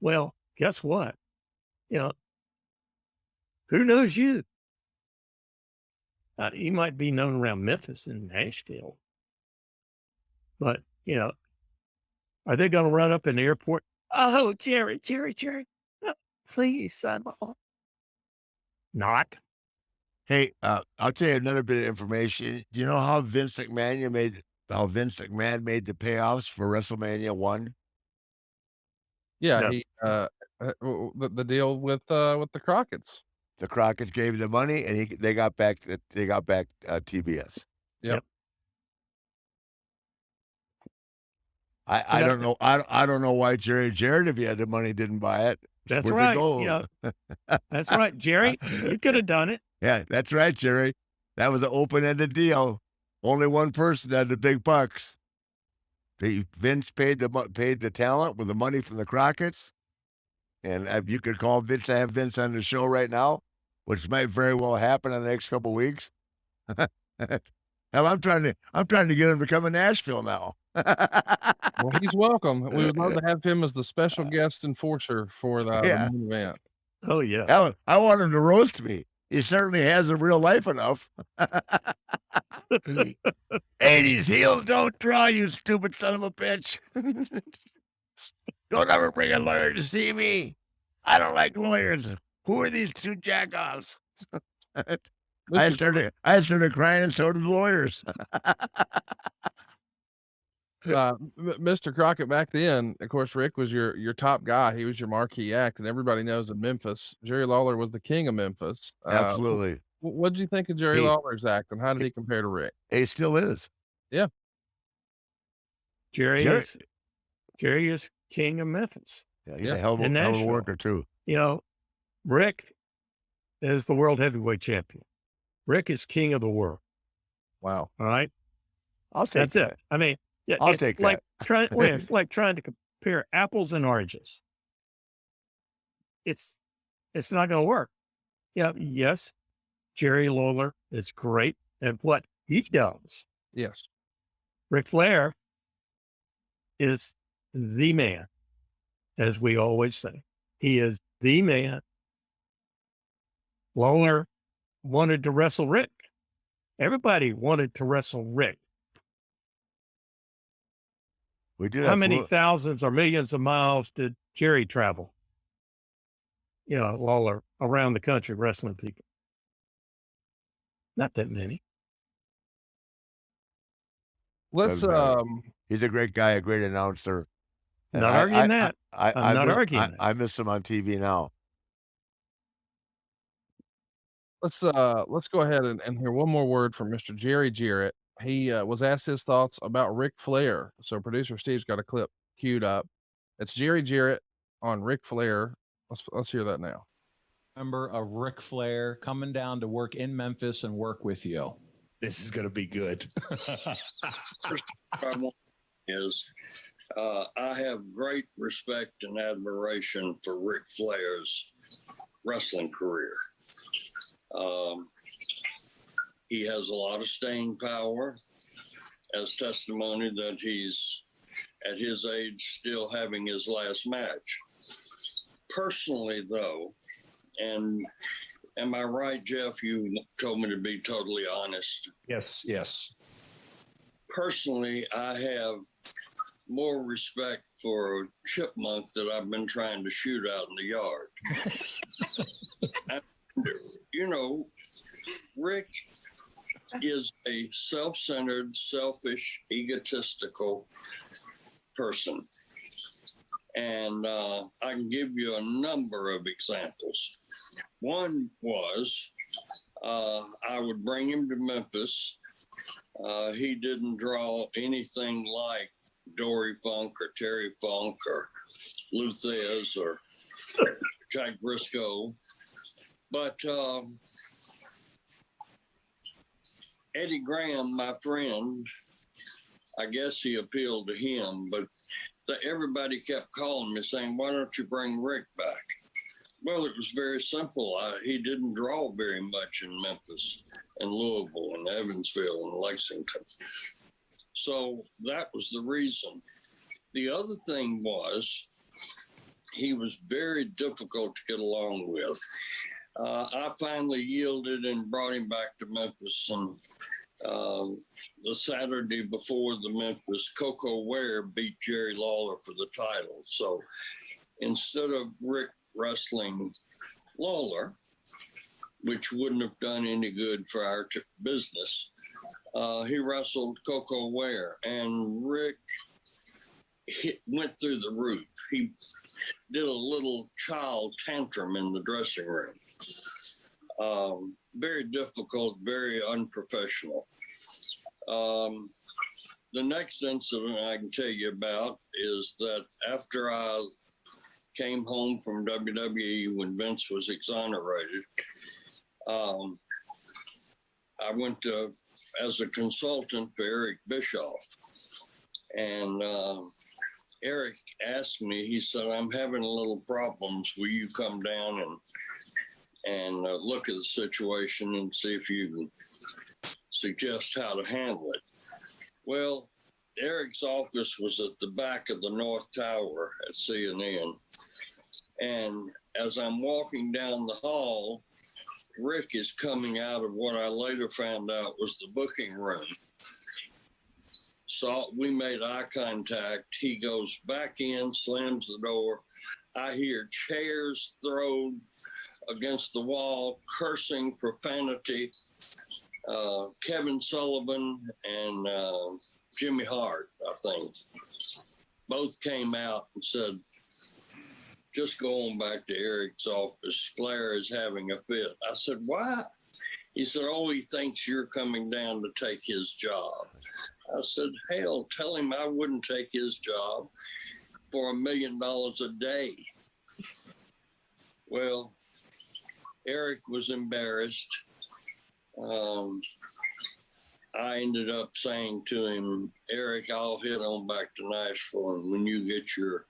Well, guess what? You know, who knows you? You might be known around Memphis and Nashville, but, you know, Are they going to run up in the airport? Oh, Jerry, please, son. Not. Hey, I'll tell you another bit of information. Do you know how Vince McMahon made the payoffs for WrestleMania 1? Yeah, No. he the deal with the Crockett's. The Crockett gave the money, and they got back TBS. Yep. I don't know. I don't know why Jerry Jarrett, if he had the money, didn't buy it. That's Worth the right. gold. That's right, Jerry. You could have done it. Yeah, that's right, Jerry. That was an open-ended deal. Only one person had the big bucks. Vince paid the talent with the money from the Crockett's, and if you could call Vince, have Vince on the show right now, which might very well happen in the next couple of weeks. Hell, I'm trying to get him to come to Nashville now. Well, he's welcome. We would love to have him as the special guest enforcer for the main event. Oh, yeah. Hell, I want him to roast me. He certainly has in real life enough. 80s heels don't draw, you stupid son of a bitch. Don't ever bring a lawyer to see me. I don't like lawyers. Who are these two jackoffs? I started crying, and so did the lawyers. Mr. Crockett, back then, of course, Rick was your top guy. He was your marquee act, and everybody knows in Memphis, Jerry Lawler was the king of Memphis. Absolutely. What did you think of Jerry Lawler's act, and how did he compare to Rick? He still is. Yeah. Jerry is king of Memphis. Yeah, he's a hell of a worker, too. Rick is the world heavyweight champion. Rick is king of the world. Wow. All right? I'll take That's that. it. I mean, yeah, I'll take like that. it's like trying to compare apples and oranges. It's not going to work. Yeah, yes, Jerry Lawler is great at what he does. Yes. Ric Flair is the man, as we always say. He is the man. Lawler wanted to wrestle Rick. Everybody wanted to wrestle Rick. We did. How many thousands or millions of miles did Jerry travel? Lawler around the country wrestling people. Not that many. Let's he's a great guy, a great announcer. And not arguing that. I'm not arguing that. I miss him on TV now. Let's go ahead and hear one more word from Mr. Jerry Jarrett. He was asked his thoughts about Ric Flair. So producer Steve's got a clip queued up. It's Jerry Jarrett on Ric Flair. Let's hear that now. Remember a Ric Flair coming down to work in Memphis and work with you. This is going to be good. First I want is I have great respect and admiration for Ric Flair's wrestling career. He has a lot of staying power, as testimony that he's at his age still having his last match. Personally, though, and am I right, Jeff? You told me to be totally honest. Yes. Personally, I have more respect for a chipmunk that I've been trying to shoot out in the yard. And, Rick is a self-centered, selfish, egotistical person. And I can give you a number of examples. One was I would bring him to Memphis. He didn't draw anything like Dory Funk or Terry Funk or Luthez or Jack Briscoe. But Eddie Graham, my friend, I guess he appealed to him, but everybody kept calling me saying, why don't you bring Rick back? Well, it was very simple. He didn't draw very much in Memphis and Louisville and Evansville and Lexington. So that was the reason. The other thing was he was very difficult to get along with. I finally yielded and brought him back to Memphis, and The Saturday before the Memphis, Coco Ware beat Jerry Lawler for the title. So instead of Rick wrestling Lawler, which wouldn't have done any good for our business, he wrestled Coco Ware, and Rick went through the roof. He did a little child tantrum in the dressing room. Very difficult, very unprofessional. The next incident I can tell you about is that after I came home from WWE when Vince was exonerated, I went to as a consultant for Eric Bischoff. And Eric asked me, he said, I'm having a little problems. Will you come down and look at the situation and see if you can suggest how to handle it? Well, Eric's office was at the back of the North Tower at CNN. And as I'm walking down the hall, Rick is coming out of what I later found out was the booking room. So we made eye contact. He goes back in, slams the door. I hear chairs thrown against the wall, cursing, profanity. Kevin Sullivan and Jimmy Hart, I think, both came out and said, just go on back to Eric's office. Flair is having a fit. I said, why? He said, oh, he thinks you're coming down to take his job. I said, hell, tell him I wouldn't take his job for $1 million a day. Well, Eric was embarrassed. I ended up saying to him, Eric, I'll head on back to Nashville, and when you get your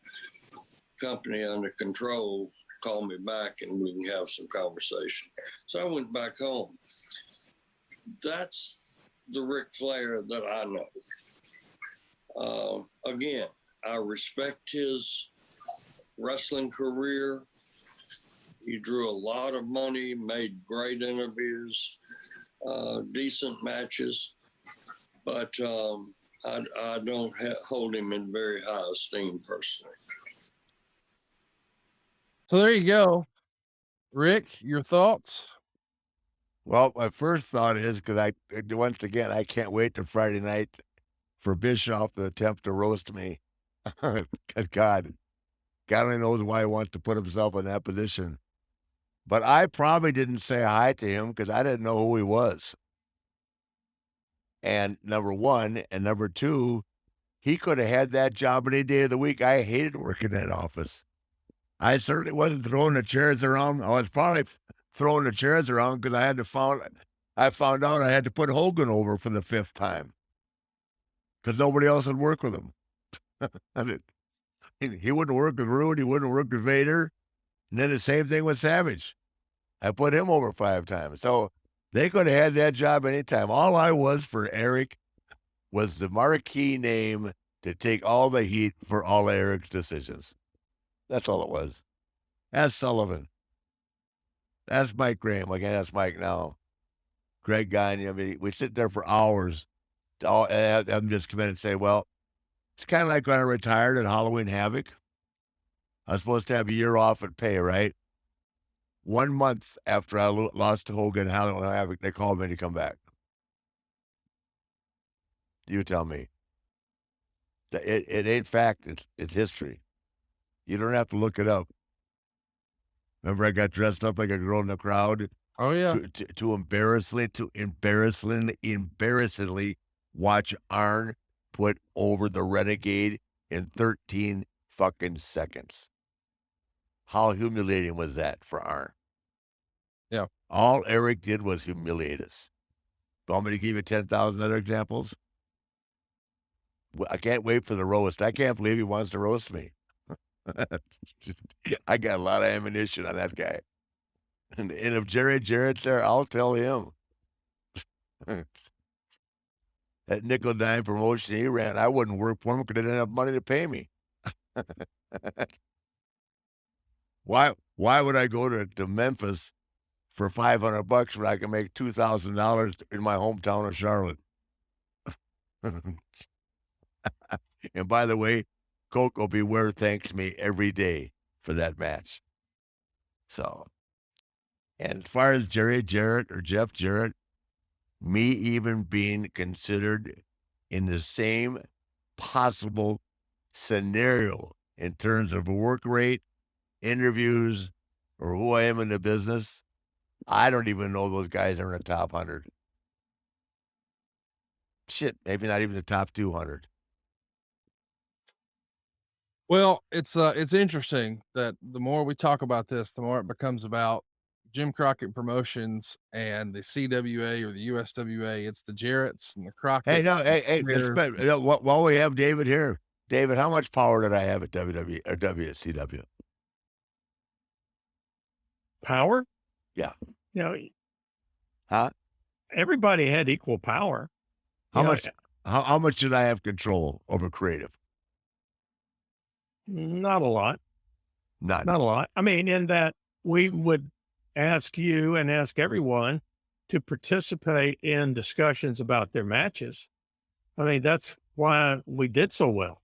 company under control, call me back and we can have some conversation. So I went back home. That's the Ric Flair that I know. Again, I respect his wrestling career. He drew a lot of money, made great interviews, decent matches, but I don't hold him in very high esteem personally. So there you go. Rick, your thoughts? Well, my first thought is, because once again, I can't wait till Friday night for Bischoff to attempt to roast me. God only knows why he wants to put himself in that position. But I probably didn't say hi to him because I didn't know who he was. And number one, and number two, he could have had that job any day of the week. I hated working in that office. I certainly wasn't throwing the chairs around. I was probably throwing the chairs around because I found out I had to put Hogan over for the 5th time because nobody else would work with him. He wouldn't work with Rude. He wouldn't work with Vader. And then the same thing with Savage. I put him over 5 times. So they could have had that job anytime. All I was for Eric was the marquee name to take all the heat for all of Eric's decisions. That's all it was. That's Sullivan. That's Mike Graham. I can't ask Mike now. Greg Gagne. I mean, we sit there for hours. I'm just come in and say, well, it's kind of like when I retired at Halloween Havoc. I was supposed to have a year off and pay, right? 1 month after I lost to Hogan, Halloween Havoc, they called me to come back. You tell me. It ain't fact. It's history. You don't have to look it up. Remember, I got dressed up like a girl in the crowd. Oh yeah. To embarrassingly watch Arn put over the Renegade in 13 fucking seconds. How humiliating was that for Arn? Yeah. All Eric did was humiliate us. Want me to give you 10,000 other examples? I can't wait for the roast. I can't believe he wants to roast me. I got a lot of ammunition on that guy. And if Jerry Jarrett's there, I'll tell him. That nickel dime promotion he ran, I wouldn't work for him because they didn't have money to pay me. Why would I go to Memphis for $500 when I can make $2,000 in my hometown of Charlotte. And by the way, Coco Beware thanks me every day for that match. So, and as far as Jerry Jarrett or Jeff Jarrett, me even being considered in the same possible scenario in terms of work rate, interviews, or who I am in the business, I don't even know those guys are in the top 100. Shit, maybe not even the top 200. Well, it's interesting that the more we talk about this, the more it becomes about Jim Crockett Promotions and the CWA or the USWA. It's the Jarretts and the Crockett. Hey, no, hey, while we have David here, David, how much power did I have at WWE or WCW? Power? Yeah. You know, Huh? everybody had equal power. How You know, much? How much did I have control over creative? Not a lot. None. Not a lot. I mean, in that we would ask you and ask everyone to participate in discussions about their matches. I mean, that's why we did so well.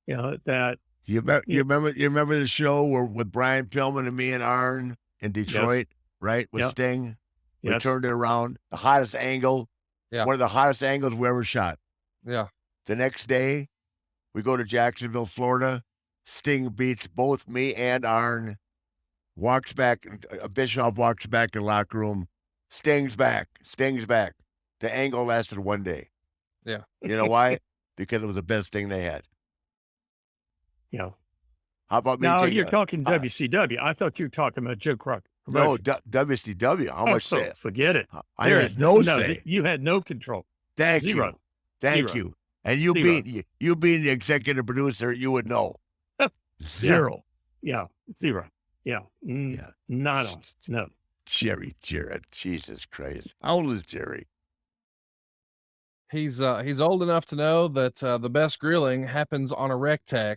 You know, that You remember the show where with Brian Pillman and me and Arn in Detroit, right? With Yep. Sting. We Yes. turned it around. The hottest angle. Yeah. One of the hottest angles we ever shot. Yeah. The next day, we go to Jacksonville, Florida. Sting beats both me and Arn. Walks back. Bischoff walks back in the locker room. Sting's back. The angle lasted one day. Yeah. You know why? Because it was the best thing they had. you know. How about me? Now you're talking WCW. I thought you were talking about Joe Crockett. No, WCW. How much say? Forget it. I had no say. You had no control. Thank Zero. you. Thank Zero. you. And you Zero. you being the executive producer, you would know. Zero. Yeah. Zero. Yeah. Yeah. Not on. No. Jerry Jarrett. Jesus Christ. How old is Jerry? He's old enough to know that the best grilling happens on a RecTeq.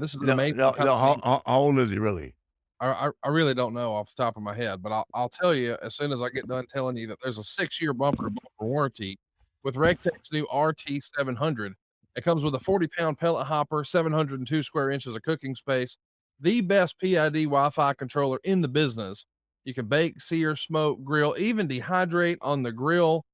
This is an amazing. No. How old is he really? I really don't know off the top of my head, but I'll tell you as soon as I get done telling you that there's a 6-year bumper warranty with RecTeq's new RT700. It comes with a 40-pound pellet hopper, 702 square inches of cooking space, the best PID Wi-Fi controller in the business. You can bake, sear, smoke, grill, even dehydrate on the grill,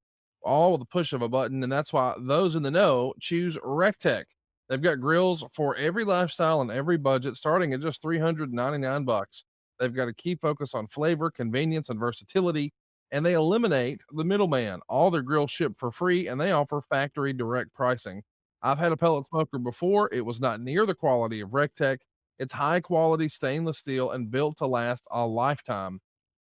all with the push of a button. And that's why those in the know choose RecTeq. They've got grills for every lifestyle and every budget, starting at just $399. They've got a key focus on flavor, convenience, and versatility, and they eliminate the middleman. All their grills ship for free, and they offer factory direct pricing. I've had a pellet smoker before. It was not near the quality of RecTeq. It's high quality stainless steel and built to last a lifetime.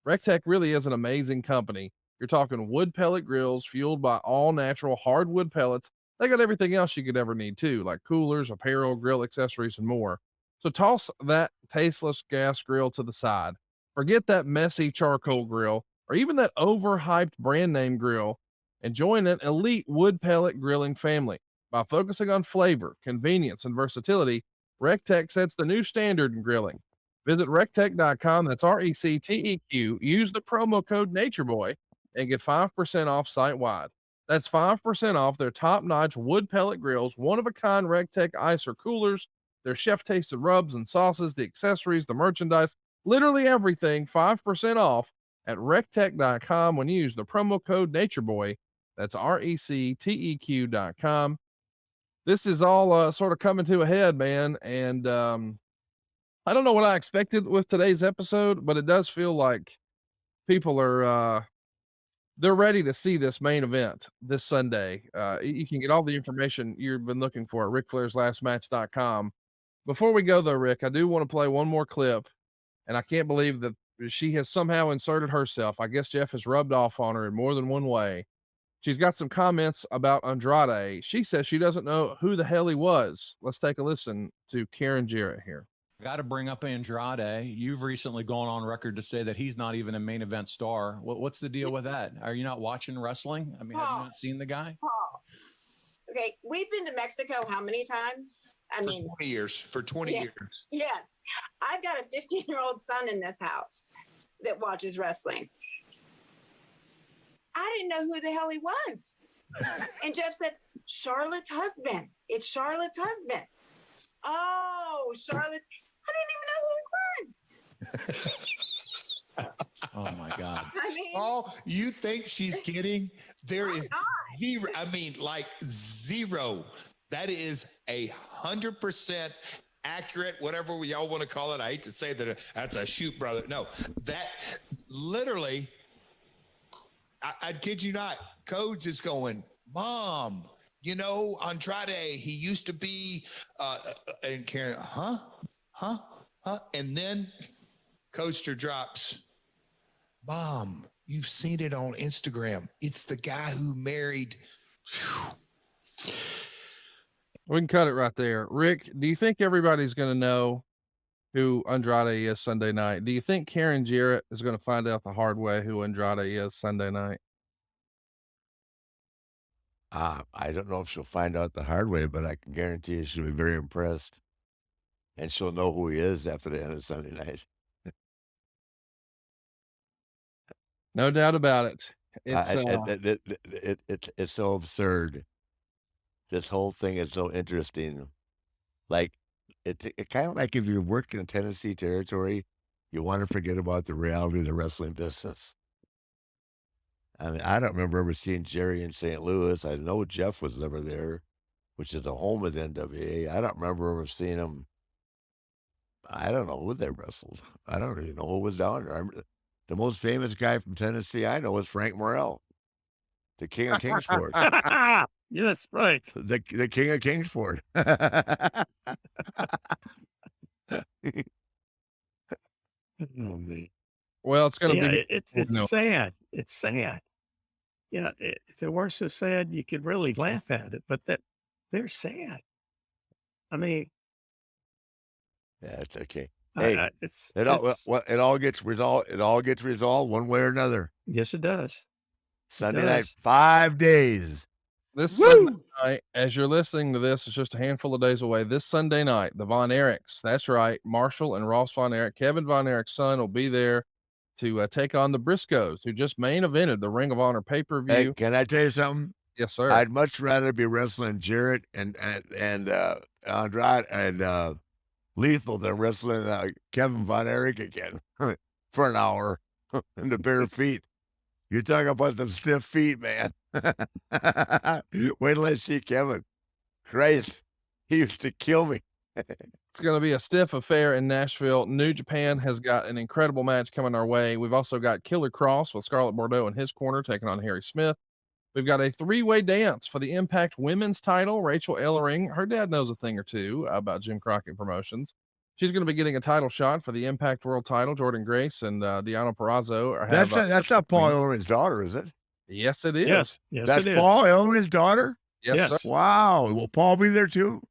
RecTeq really is an amazing company. You're talking wood pellet grills fueled by all natural hardwood pellets. They got everything else you could ever need too, like coolers, apparel, grill accessories, and more. So toss that tasteless gas grill to the side. Forget that messy charcoal grill or even that overhyped brand name grill and join an elite wood pellet grilling family. By focusing on flavor, convenience, and versatility, RecTeq sets the new standard in grilling. Visit RecTeq.com. That's RecTeq. Use the promo code NatureBoy and get 5% off site wide. That's 5% off their top-notch wood pellet grills, one-of-a-kind RecTeq ice or coolers, their chef-tasted rubs and sauces, the accessories, the merchandise, literally everything, 5% off at RecTeq.com when you use the promo code NatureBoy. That's RecTeq.com. This is all sort of coming to a head, man, and I don't know what I expected with today's episode, but it does feel like people are they're ready to see this main event this Sunday. You can get all the information you've been looking for at RicFlairsLastMatch.com. Before we go though, Rick, I do want to play one more clip, and I can't believe that she has somehow inserted herself. I guess Jeff has rubbed off on her in more than one way. She's got some comments about Andrade. She says she doesn't know who the hell he was. Let's take a listen to Karen Jarrett here. Got to bring up Andrade. You've recently gone on record to say that he's not even a main event star. What's the deal with that? Are you not watching wrestling? I mean, have you not seen the guy? Okay, we've been to Mexico how many times? I mean, 20 years. For 20 years. Yes. I've got a 15-year-old son in this house that watches wrestling. I didn't know who the hell he was. And Jeff said, Charlotte's husband. It's Charlotte's husband. Oh, Charlotte's. I didn't even know who he was. Oh my God. I mean, Oh, you think she's kidding? There I'm is not. zero. I mean, like zero. That is 100% accurate, whatever we all want to call it. I hate to say that that's a shoot, brother. No, that literally, I kid you not, Codes is going, Mom, you know, Andrade, he used to be, and Karen, huh? And then Coaster drops, Mom, you've seen it on Instagram. It's the guy who married. We can cut it right there. Rick, do you think everybody's going to know who Andrade is Sunday night? Do you think Karen Jarrett is going to find out the hard way who Andrade is Sunday night? I don't know if she'll find out the hard way, but I can guarantee you she'll be very impressed. And she'll know who he is after the end of Sunday night. No doubt about it. It's so absurd. This whole thing is so interesting. Like, it kind of like if you're working in Tennessee territory, you want to forget about the reality of the wrestling business. I mean, I don't remember ever seeing Jerry in St. Louis. I know Jeff was never there, which is the home of the NWA. I don't remember ever seeing him. I don't know who they wrestled. I don't really know who was down there. The most famous guy from Tennessee I know is Frank Morrell, the king of Kingsport. Yes, right. The king of Kingsport. Oh, man. Well, it's going to be. It's sad. It's sad. Yeah, if it weren't so sad, you could really laugh at it. But they're sad. I mean, yeah, it's okay. Hey, it all gets resolved. It all gets resolved one way or another. Yes, it does. Sunday night, 5 days. This Sunday night, as you're listening to this, it's just a handful of days away. This Sunday night, the Von Erichs, that's right, Marshall and Ross Von Erich, Kevin Von Erich's son will be there to take on the Briscoes, who just main evented the Ring of Honor pay-per-view. Hey, can I tell you something? Yes, sir. I'd much rather be wrestling Jarrett and Andrade and Lethal than wrestling Kevin Von Erich again for an hour in the bare feet. You talk about some stiff feet, man. Wait till I see Kevin. Christ, he used to kill me. It's going to be a stiff affair in Nashville. New Japan has got an incredible match coming our way. We've also got Killer Cross with Scarlett Bordeaux in his corner taking on Harry Smith. We've got a three-way dance for the Impact Women's title. Rachel Ellering, her dad knows a thing or two about Jim Crockett Promotions. She's going to be getting a title shot for the Impact World title. Jordan Grace and Deanna Purrazzo. That's not Paul Ellering's daughter, is it? Yes, it is. Yes, that's it is. Paul Ellering's daughter? Yes, sir. Wow. Will Paul be there too?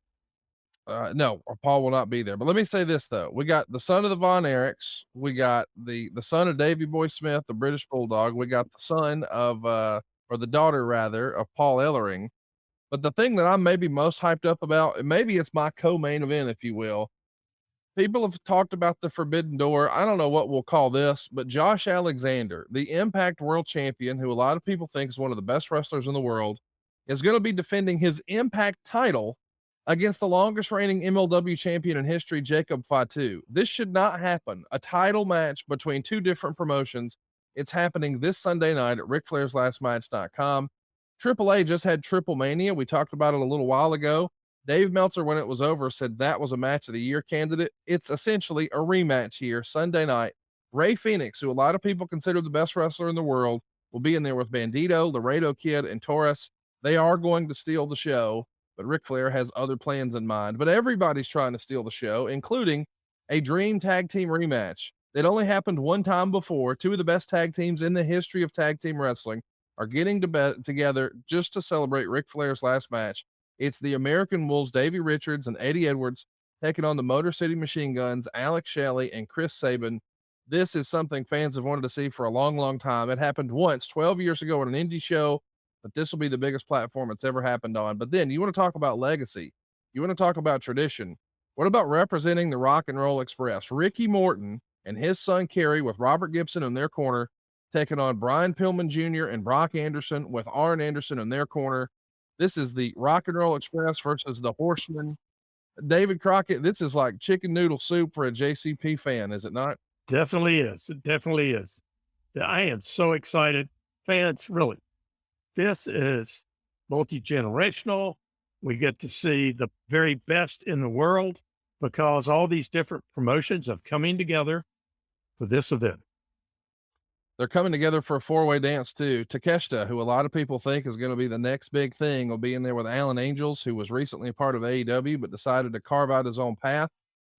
No, Paul will not be there. But let me say this though: we got the son of the Von Erichs, we got the son of Davey Boy Smith, the British Bulldog, we got the son of or the daughter rather of Paul Ellering. But the thing that I'm maybe most hyped up about, and maybe it's my co-main event, if you will. People have talked about the Forbidden Door. I don't know what we'll call this, but Josh Alexander, the Impact World Champion, who a lot of people think is one of the best wrestlers in the world, is going to be defending his Impact title against the longest reigning MLW champion in history, Jacob Fatu. This should not happen. A title match between two different promotions. It's happening this Sunday night at RecFlairsLastMatch.com. AAA just had Triple Mania. We talked about it a little while ago. Dave Meltzer, when it was over, said that was a match of the year candidate. It's essentially a rematch here Sunday night. Ray Phoenix, who a lot of people consider the best wrestler in the world, will be in there with Bandito, Laredo Kid, and Taurus. They are going to steal the show, but Ric Flair has other plans in mind. But everybody's trying to steal the show, including a dream tag team rematch that only happened one time before. Two of the best tag teams in the history of tag team wrestling are getting together just to celebrate Ric Flair's last match. It's the American Wolves, Davey Richards and Eddie Edwards, taking on the Motor City Machine Guns, Alex Shelley and Chris Sabin. This is something fans have wanted to see for a long, long time. It happened once 12 years ago at an indie show, but this will be the biggest platform it's ever happened on. But then you want to talk about legacy. You want to talk about tradition. What about representing the Rock and Roll Express? Ricky Morton and his son Kerry with Robert Gibson in their corner, taking on Brian Pillman Jr. and Brock Anderson with Arn Anderson in their corner. This is the Rock and Roll Express versus the Horsemen. David Crockett, this is like chicken noodle soup for a JCP fan, is it not? Definitely is. It definitely is. I am so excited. Fans, really, this is multi-generational. We get to see the very best in the world because all these different promotions have coming together for this event. They're coming together for a four-way dance too. Takeshita, who a lot of people think is going to be the next big thing, will be in there with Alan Angels, who was recently a part of AEW but decided to carve out his own path.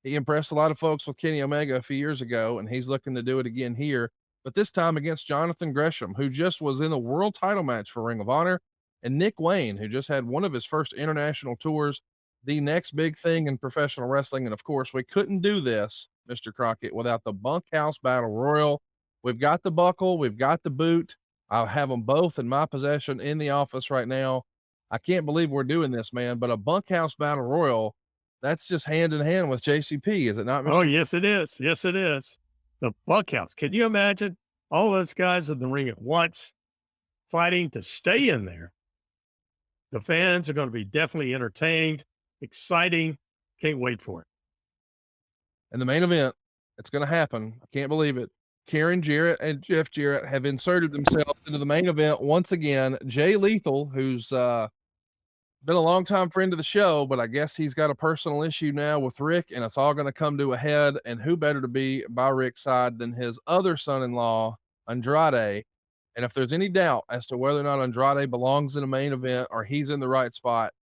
He impressed a lot of folks with Kenny Omega a few years ago, and he's looking to do it again here, but this time against Jonathan Gresham, who just was in the world title match for Ring of Honor, and Nick Wayne, who just had one of his first international tours, the next big thing in professional wrestling. And of course, we couldn't do this, Mr. Crockett, without the Bunkhouse Battle Royal. We've got the buckle, we've got the boot. I'll have them both in my possession in the office right now. I can't believe we're doing this, man, but a Bunkhouse Battle Royal, that's just hand in hand with JCP, is it not, Mr.? Oh, yes, it is. Yes, it is. The Bunkhouse. Can you imagine all those guys in the ring at once fighting to stay in there? The fans are going to be definitely entertained, exciting. Can't wait for it. And the main event, it's going to happen. I can't believe it. Karen Jarrett and Jeff Jarrett have inserted themselves into the main event once again. Jay Lethal, who's been a longtime friend of the show, but I guess he's got a personal issue now with Rick, and it's all going to come to a head. And who better to be by Rick's side than his other son-in-law, Andrade? And if there's any doubt as to whether or not Andrade belongs in a main event or he's in the right spot,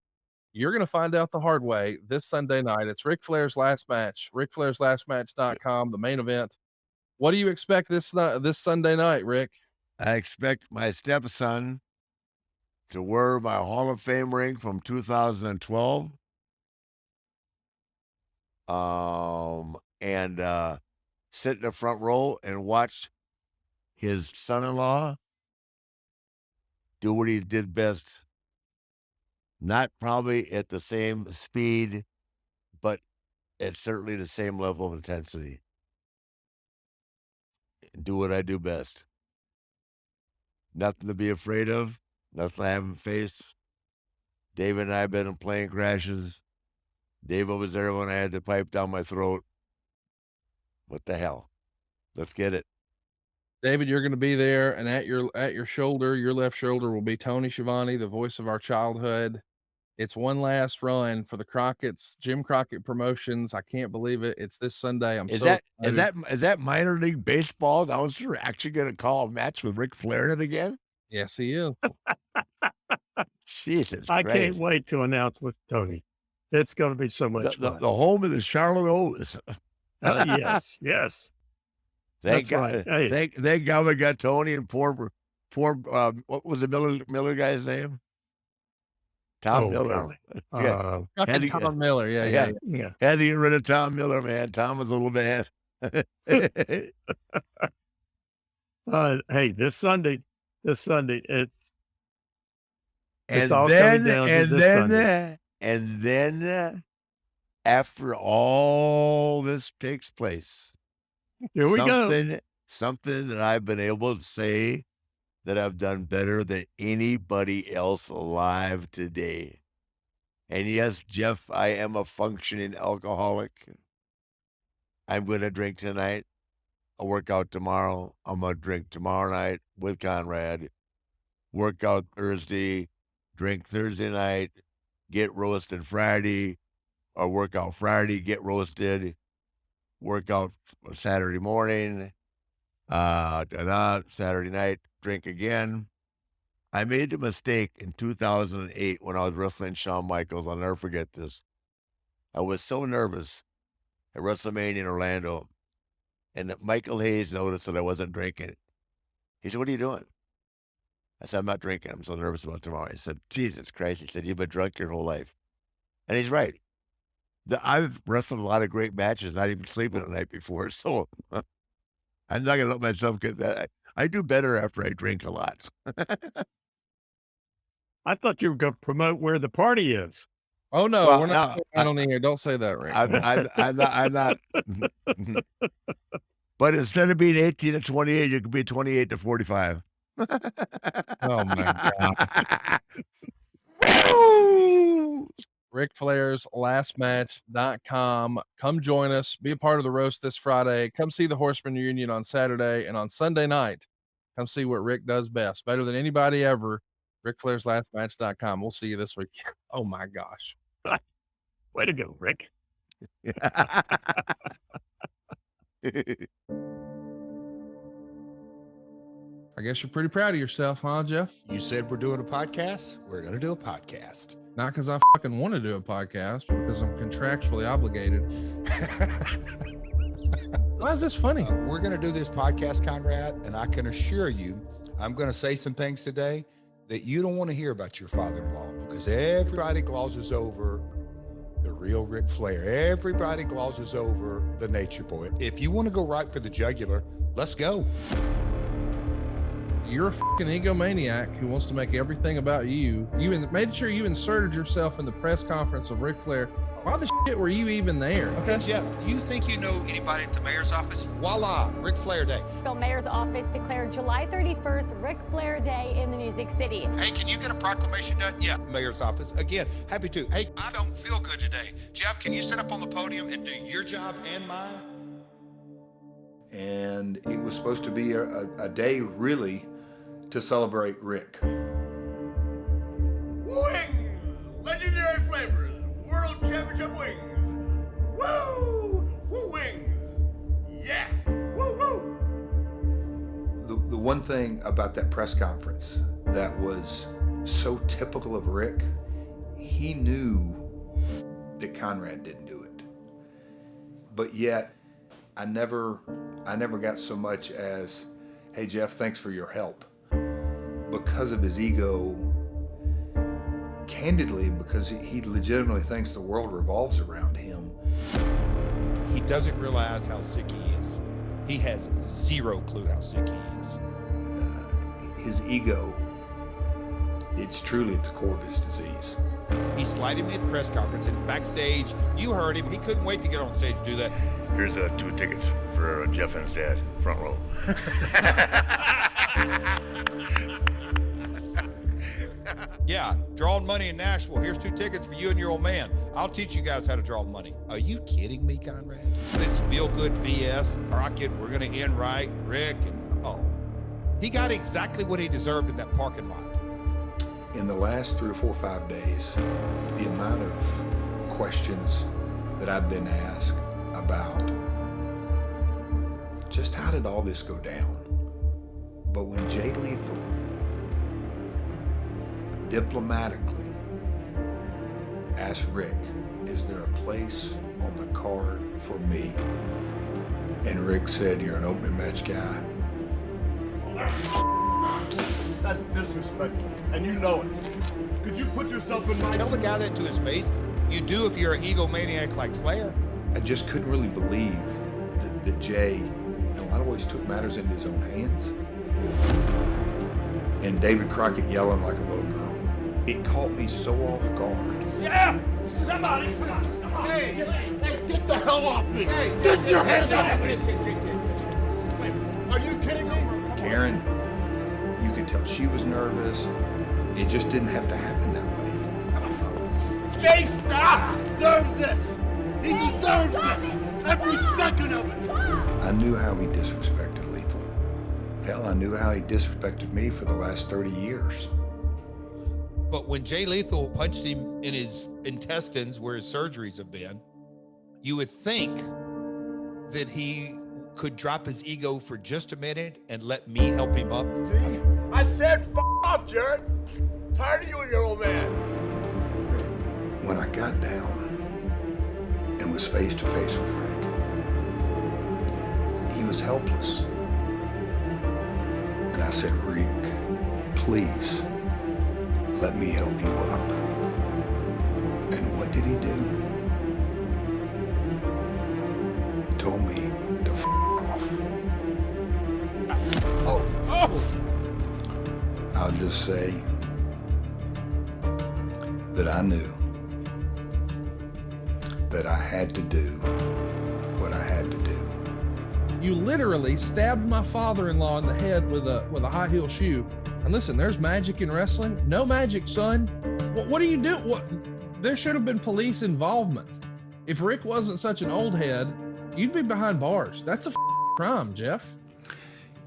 you're going to find out the hard way this Sunday night. It's Ric Flair's last match, RicFlairsLastMatch.com, the main event. What do you expect this Sunday night, Rick? I expect my stepson to wear my Hall of Fame ring from 2012. And sit in the front row and watch his son-in-law do what he did best. Not probably at the same speed, but at certainly the same level of intensity. Do what I do best. Nothing to be afraid of. Nothing I haven't faced. David and I have been in plane crashes. David was there when I had the pipe down my throat. What the hell? Let's get it. David, you're going to be there, and at your shoulder, your left shoulder, will be Tony Schiavone, the voice of our childhood. It's one last run for the Crockett's, Jim Crockett Promotions. I can't believe it. It's this Sunday. Is that minor league baseball announcer actually going to call a match with Ric Flair in it again? Yes, he is. Jesus I Christ. can't wait to announce with Tony. It's going to be so much fun. The home of the Charlotte O's. Yes, yes. Thank God. Right. Hey. Thank God we got Tony and poor what was the Miller guy's name? Tom Miller. Tom Miller. Yeah. Had to get rid of Tom Miller, man. Tom was a little bad. Hey, this Sunday, it's and all then coming down and to this then Sunday. And then after all this takes place, here we go. Something that I've been able to say that I've done better than anybody else alive today. And yes, Jeff, I am a functioning alcoholic. I'm going to drink tonight. I'll work out tomorrow. I'm going to drink tomorrow night with Conrad. Work out Thursday. Drink Thursday night. Get roasted Friday. Or work out Friday. Get roasted. Work out Saturday morning. Saturday night. Drink again. I made the mistake in 2008 when I was wrestling Shawn Michaels. I'll never forget this. I was so nervous at WrestleMania in Orlando, and Michael Hayes noticed that I wasn't drinking. He said, "What are you doing?" I said, "I'm not drinking. I'm so nervous about tomorrow." He said, "Jesus Christ." He said, "You've been drunk your whole life." And he's right. I've wrestled a lot of great matches, not even sleeping the night before, so I'm not going to let myself get that. I do better after I drink a lot. I thought you were going to promote where the party is. Oh no, we're not on the air. Don't say that, Rick. I'm not. But instead of being 18 to 28, you could be 28 to 45. Oh my God. Ric Flair's lastmatch.com. Come join us. Be a part of the roast this Friday. Come see the Horseman reunion on Saturday, and on Sunday night, come see what Rick does best. Better than anybody ever. Ric Flair's lastmatch.com. We'll see you this week. Oh my gosh. Way to go, Rick. I guess you're pretty proud of yourself, huh, Jeff? You said we're doing a podcast. We're going to do a podcast. Not because I fucking want to do a podcast, but because I'm contractually obligated. Why is this funny? We're going to do this podcast, Conrad, and I can assure you, I'm going to say some things today that you don't want to hear about your father-in-law, because everybody glosses over the real Ric Flair. Everybody glosses over the nature boy. If you want to go right for the jugular, let's go. You're a fucking egomaniac who wants to make everything about you. You made sure you inserted yourself in the press conference of Ric Flair. Why the shit were you even there? Okay, Jeff, you think you know anybody at the mayor's office? Voila, Ric Flair Day. The mayor's office declared July 31st Ric Flair Day in the Music City. Hey, can you get a proclamation done? Yeah, mayor's office. Again, happy to. Hey, I don't feel good today. Jeff, can you sit up on the podium and do your job and mine? And it was supposed to be a day really to celebrate Rick. Wings! Legendary flavors! World Championship wings! Woo! Woo wings! Yeah! Woo woo! The one thing about that press conference that was so typical of Rick, he knew that Conrad didn't do it. But yet, I never got so much as, hey Jeff, thanks for your help. Because of his ego, candidly, because he legitimately thinks the world revolves around him. He doesn't realize how sick he is. He has zero clue how sick he is. His ego, it's truly at the core of his disease. He slighted me at the press conference and backstage. You heard him. He couldn't wait to get on stage to do that. Here's 2 tickets for Jeff and his dad, front row. Yeah, drawing money in Nashville. Here's 2 tickets for you and your old man. I'll teach you guys how to draw money. Are you kidding me, Conrad? This feel-good BS, Crockett, we're going to end right, Rick, and he got exactly what he deserved in that parking lot. In the last 3 or 4 or 5 days, the amount of questions that I've been asked about just how did all this go down? But when Jay Lethal diplomatically asked Rick, is there a place on the card for me? And Rick said, you're an open match guy. That's disrespectful, and you know it. Could you put yourself in my... Tell the guy that to his face. You do if you're an egomaniac like Flair. I just couldn't really believe that Jay, in a lot of ways, took matters into his own hands. And David Crockett yelling like a little girl. It caught me so off guard. Yeah! Somebody, come on! Hey, get the hell off me! Get your hands off me! Wait, are you kidding me? Karen, you could tell she was nervous. It just didn't have to happen that way. Jay, stop! He deserves this! He deserves this! Every second of it! I knew how he disrespected Lethal. Hell, I knew how he disrespected me for the last 30 years. But when Jay Lethal punched him in his intestines where his surgeries have been, you would think that he could drop his ego for just a minute and let me help him up. See? I said f off, Jarrett. Tired of you and your old man. When I got down and was face to face with Rick, he was helpless. And I said, Rick, please let me help you up. And what did he do? He told me to f off. Oh! I'll just say that I knew that I had to do what I had to do. You literally stabbed my father-in-law in the head with a high heel shoe. And listen, there's magic in wrestling. No magic, son. What do you do? There should have been police involvement. If Rick wasn't such an old head, you'd be behind bars. That's a crime, Jeff.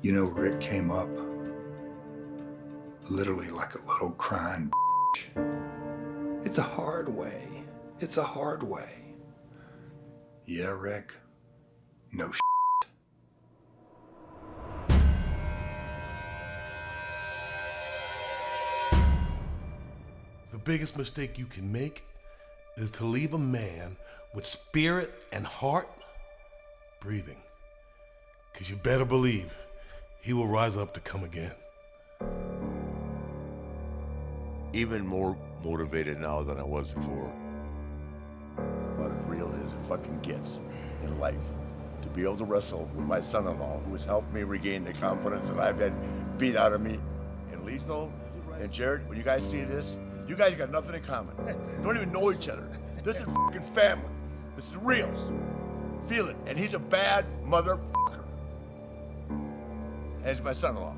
You know, Rick came up literally like a little crying bitch. It's a hard way. It's a hard way. Yeah, Rick. No shit. The biggest mistake you can make is to leave a man with spirit and heart breathing. Because you better believe he will rise up to come again. Even more motivated now than I was before. About as real as it fucking gets in life. To be able to wrestle with my son-in-law, who has helped me regain the confidence that I've had beat out of me. And Lethal and Jarrett, when you guys see this, you guys got nothing in common. Don't even know each other. This is fucking family. This is real. Feel it. And he's a bad motherfucker. And he's my son-in-law.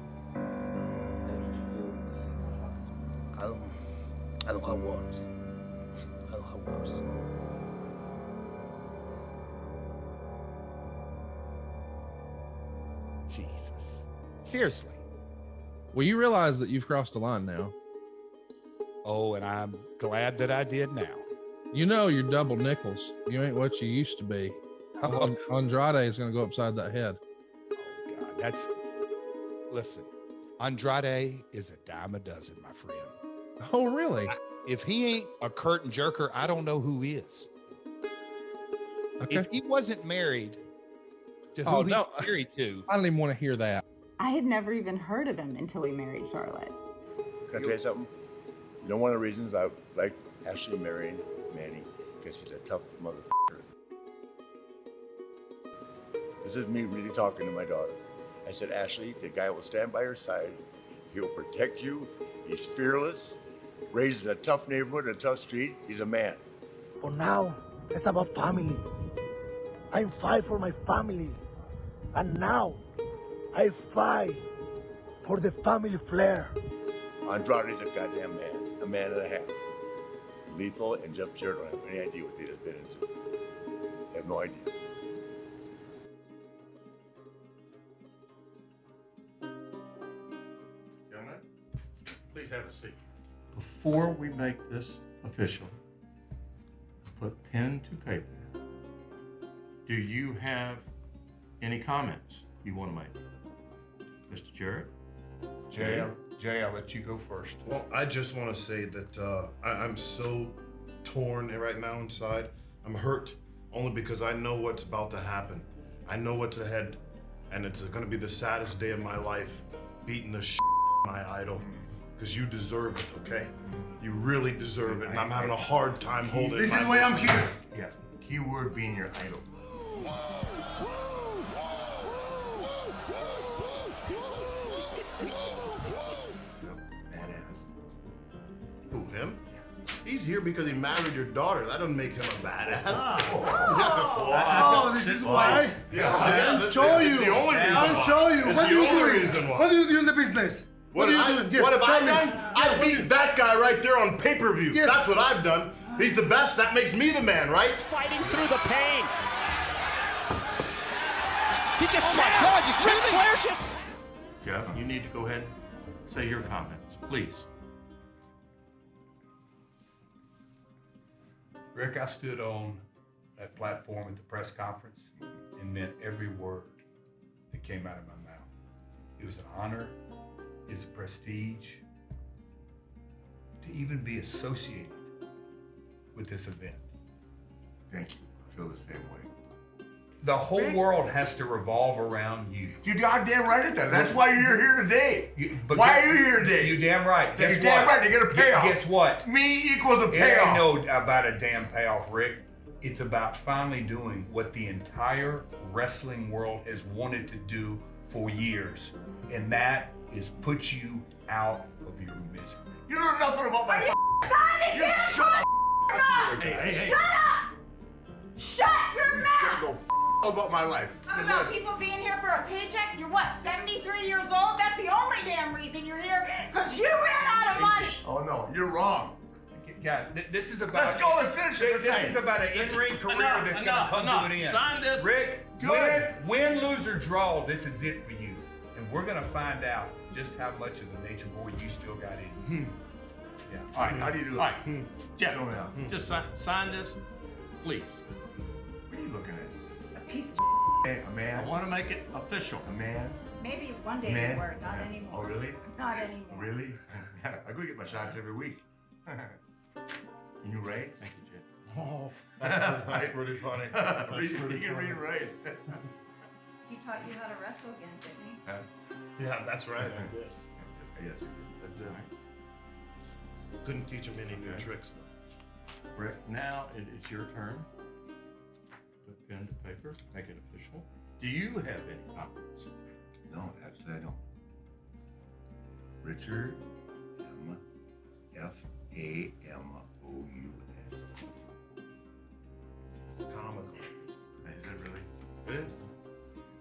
I don't have words. I don't have words. Jesus. Seriously. Well, you realize that you've crossed the line now. Oh, and I'm glad that I did now. You know you're double nickels. You ain't what you used to be. Andrade is going to go upside that head. Oh, God. Listen, Andrade is a dime a dozen, my friend. Oh, really? If he ain't a curtain jerker, I don't know who is. Okay. If he wasn't married to who he's married to. I don't even want to hear that. I had never even heard of him until he married Charlotte. Can I tell you something? You know, one of the reasons I like Ashley marrying Manny, because he's a tough motherfucker. This is me really talking to my daughter. I said, Ashley, the guy will stand by your side. He'll protect you. He's fearless. Raised in a tough neighborhood, a tough street. He's a man. But now, it's about family. I fight for my family. And now, I fight for the family Flair. Andrade's a goddamn man. A man and a half. Lethal and Jeff Jarrett don't have any idea what they just been into. They have no idea. Gentlemen, please have a seat. Before we make this official, put pen to paper. Do you have any comments you want to make? Mr. Jarrett? Jay, I'll let you go first. Well, I just want to say that I'm so torn right now inside. I'm hurt only because I know what's about to happen. I know what's ahead, and it's going to be the saddest day of my life, beating the shit out of my idol, because you deserve it, okay? You really deserve it, and I'm having a hard time holding it. This is why I'm here. Yeah, keyword being your idol. Who, him? He's here because he married your daughter. That doesn't make him a badass. Oh, this is why? Yeah, I'll show you. It's the only reason I'll show you. It's What the do you only do? reason why. What do you do in the business? What are you doing? Yes, what have I tell me. done? I beat that guy right there on pay-per-view. Yes. That's what I've done. He's the best. That makes me the man, right? Fighting through the pain. He just, oh my God, you Ric Flair just. Jeff, you need to go ahead and say your comments, please. Rick, I stood on that platform at the press conference and meant every word that came out of my mouth. It was an honor, it's a prestige to even be associated with this event. Thank you. I feel the same way. The whole world has to revolve around you. You're goddamn right it does. That's why you're here today. But Why are you here today? You're damn right. Guess You're damn right. They get a payoff. Guess what? Me equals a It payoff. ain't no about a damn payoff, Rick. It's about finally doing what the entire wrestling world has wanted to do for years, and that is put you out of your misery. You know nothing about my. You shut up. Shut up! Shut your mouth! Go about my life. Talk about people being here for a paycheck. You're what, 73 years old? That's the only damn reason you're here, because you ran out of money. Oh, no, you're wrong. Yeah, this is about. Let's go and finish it. This is about an in-ring career that's going to come to an end. Sign this. Rick, win, lose, or draw, this is it for you. And we're going to find out just how much of the nature boy you still got in you. Yeah. All right, how do you do it? All right, Jeff, just sign this, please. What are you looking at? A piece of Hey, a man. I want to make it official. A man. Maybe one day Man. it'll work, not anymore. Oh, really? Not anymore. Really? I go get my shots every week. And you right? Thank you, Jeff. Oh, that's pretty funny. That's pretty You can read funny. right. He taught you how to wrestle again, didn't he? Huh? Yeah, that's right. I did. Yes, we did. I did. Couldn't teach him any new tricks though. Rick, now it's your turn. Put pen to paper, make it official. Do you have any comments? No, actually, I don't. Richard M. F-A-M-O-U-S. It's comical. Is it really? It is.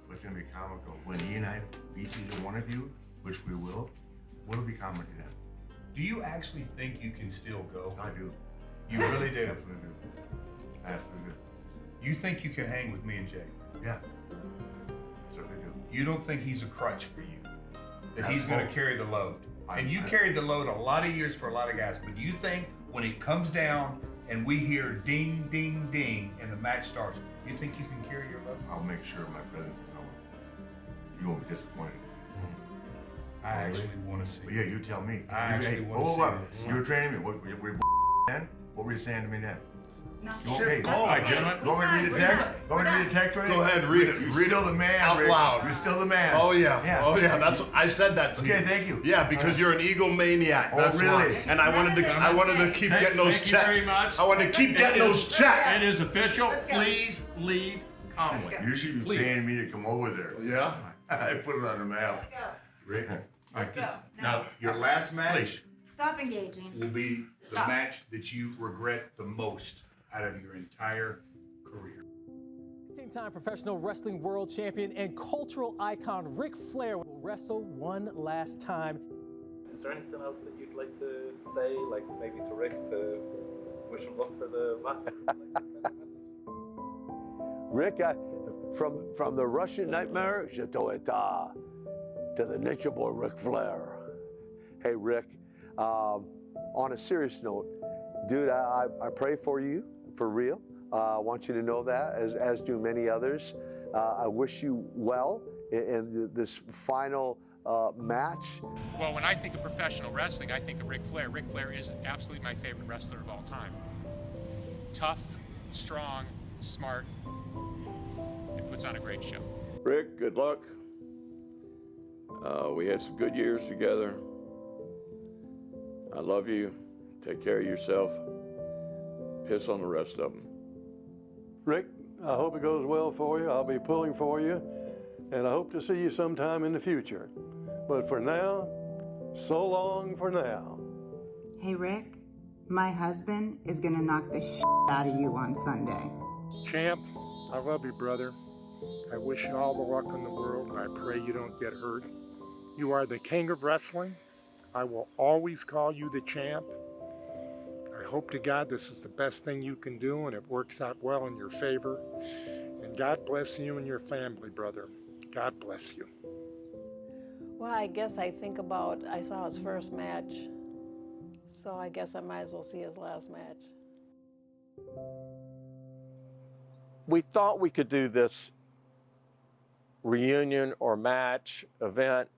What's going to be comical? When he and I beat either one of you, which we will, what'll be comedy then? Do you actually think you can still go? I do. You really do? I absolutely do. I absolutely do. You think you can hang with me and Jay? Yeah. Certainly do. You don't think he's a crutch for you? That Not he's at going all. to carry the load? I- And you I- carried the load a lot of years for a lot of guys, but do you think when it comes down and we hear ding, ding, ding, and the match starts, you think you can carry your load? I'll make sure my presence is known. You won't be disappointed. I actually want to see. But yeah, you tell me. I actually want to hold see up. this. You were training me. What were you then? What were you saying to me then? Shit, Go. all right, gentlemen. Go ahead and read the text. Go ahead and read the text for you. Go ahead, read it. You're Read still it the man, out Rick. loud. You're still the man. Oh yeah. Yeah. Oh yeah. That's I said that to you. Okay, thank you. Yeah, because you're an egomaniac. Oh, That's really? why. And I wanted to keep getting those Thank you checks. very much. I wanted to keep getting those checks. It is official. Please leave calmly. You should be Please. paying me to come over there. Yeah. I put it on the map. Rick, All right, Go. now your last match Stop engaging. will be the Stop. match that you regret the most out of your entire career. 16-time professional wrestling world champion and cultural icon Ric Flair will wrestle one last time. Is there anything else that you'd like to say, like maybe to Rick to wish him luck for the match? Rick, from the Russian Nightmare, Je Toeta, to the Nature Boy Ric Flair. Hey, Rick, on a serious note, dude, I pray for you, for real. I want you to know that, as do many others. I wish you well in this final match. Well, when I think of professional wrestling, I think of Ric Flair. Ric Flair is absolutely my favorite wrestler of all time. Tough, strong, smart, and puts on a great show. Rick, good luck. We had some good years together. I love you. Take care of yourself. Piss on the rest of them. Rick, I hope it goes well for you. I'll be pulling for you, and I hope to see you sometime in the future. But for now, so long for now. Hey, Rick, my husband is gonna knock the shit out of you on Sunday. Champ, I love you, brother. I wish you all the luck in the world, and I pray you don't get hurt. You are the king of wrestling. I will always call you the champ. I hope to God this is the best thing you can do, and it works out well in your favor. And God bless you and your family, brother. God bless you. Well, I guess I think about, I saw his first match, so I guess I might as well see his last match. We thought we could do this reunion or match event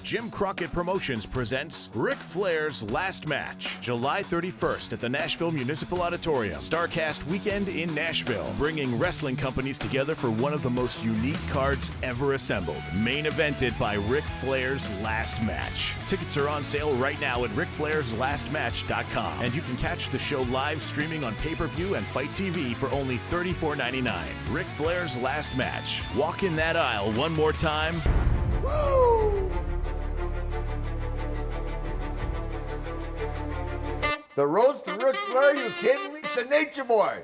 Jim Crockett Promotions presents Ric Flair's Last Match, July 31st at the Nashville Municipal Auditorium. StarCast Weekend in Nashville, bringing wrestling companies together for one of the most unique cards ever assembled. Main evented by Ric Flair's Last Match. Tickets are on sale right now at RicFlairsLastMatch.com, and you can catch the show live streaming on pay-per-view and Fight TV for only $34.99. Ric Flair's Last Match. Walk in that aisle one more time. Woo! The roast to Ric Flair, you kidding me? It's the Nature Boy.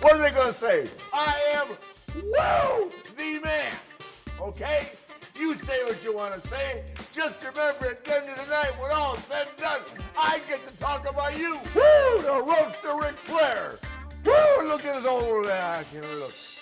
What are they going to say? I am, woo, the man. Okay? You say what you want to say. Just remember at the end of the night, when all is said and done, I get to talk about you. Woo! The roast to Ric Flair. Woo! Look at his old ass. Look.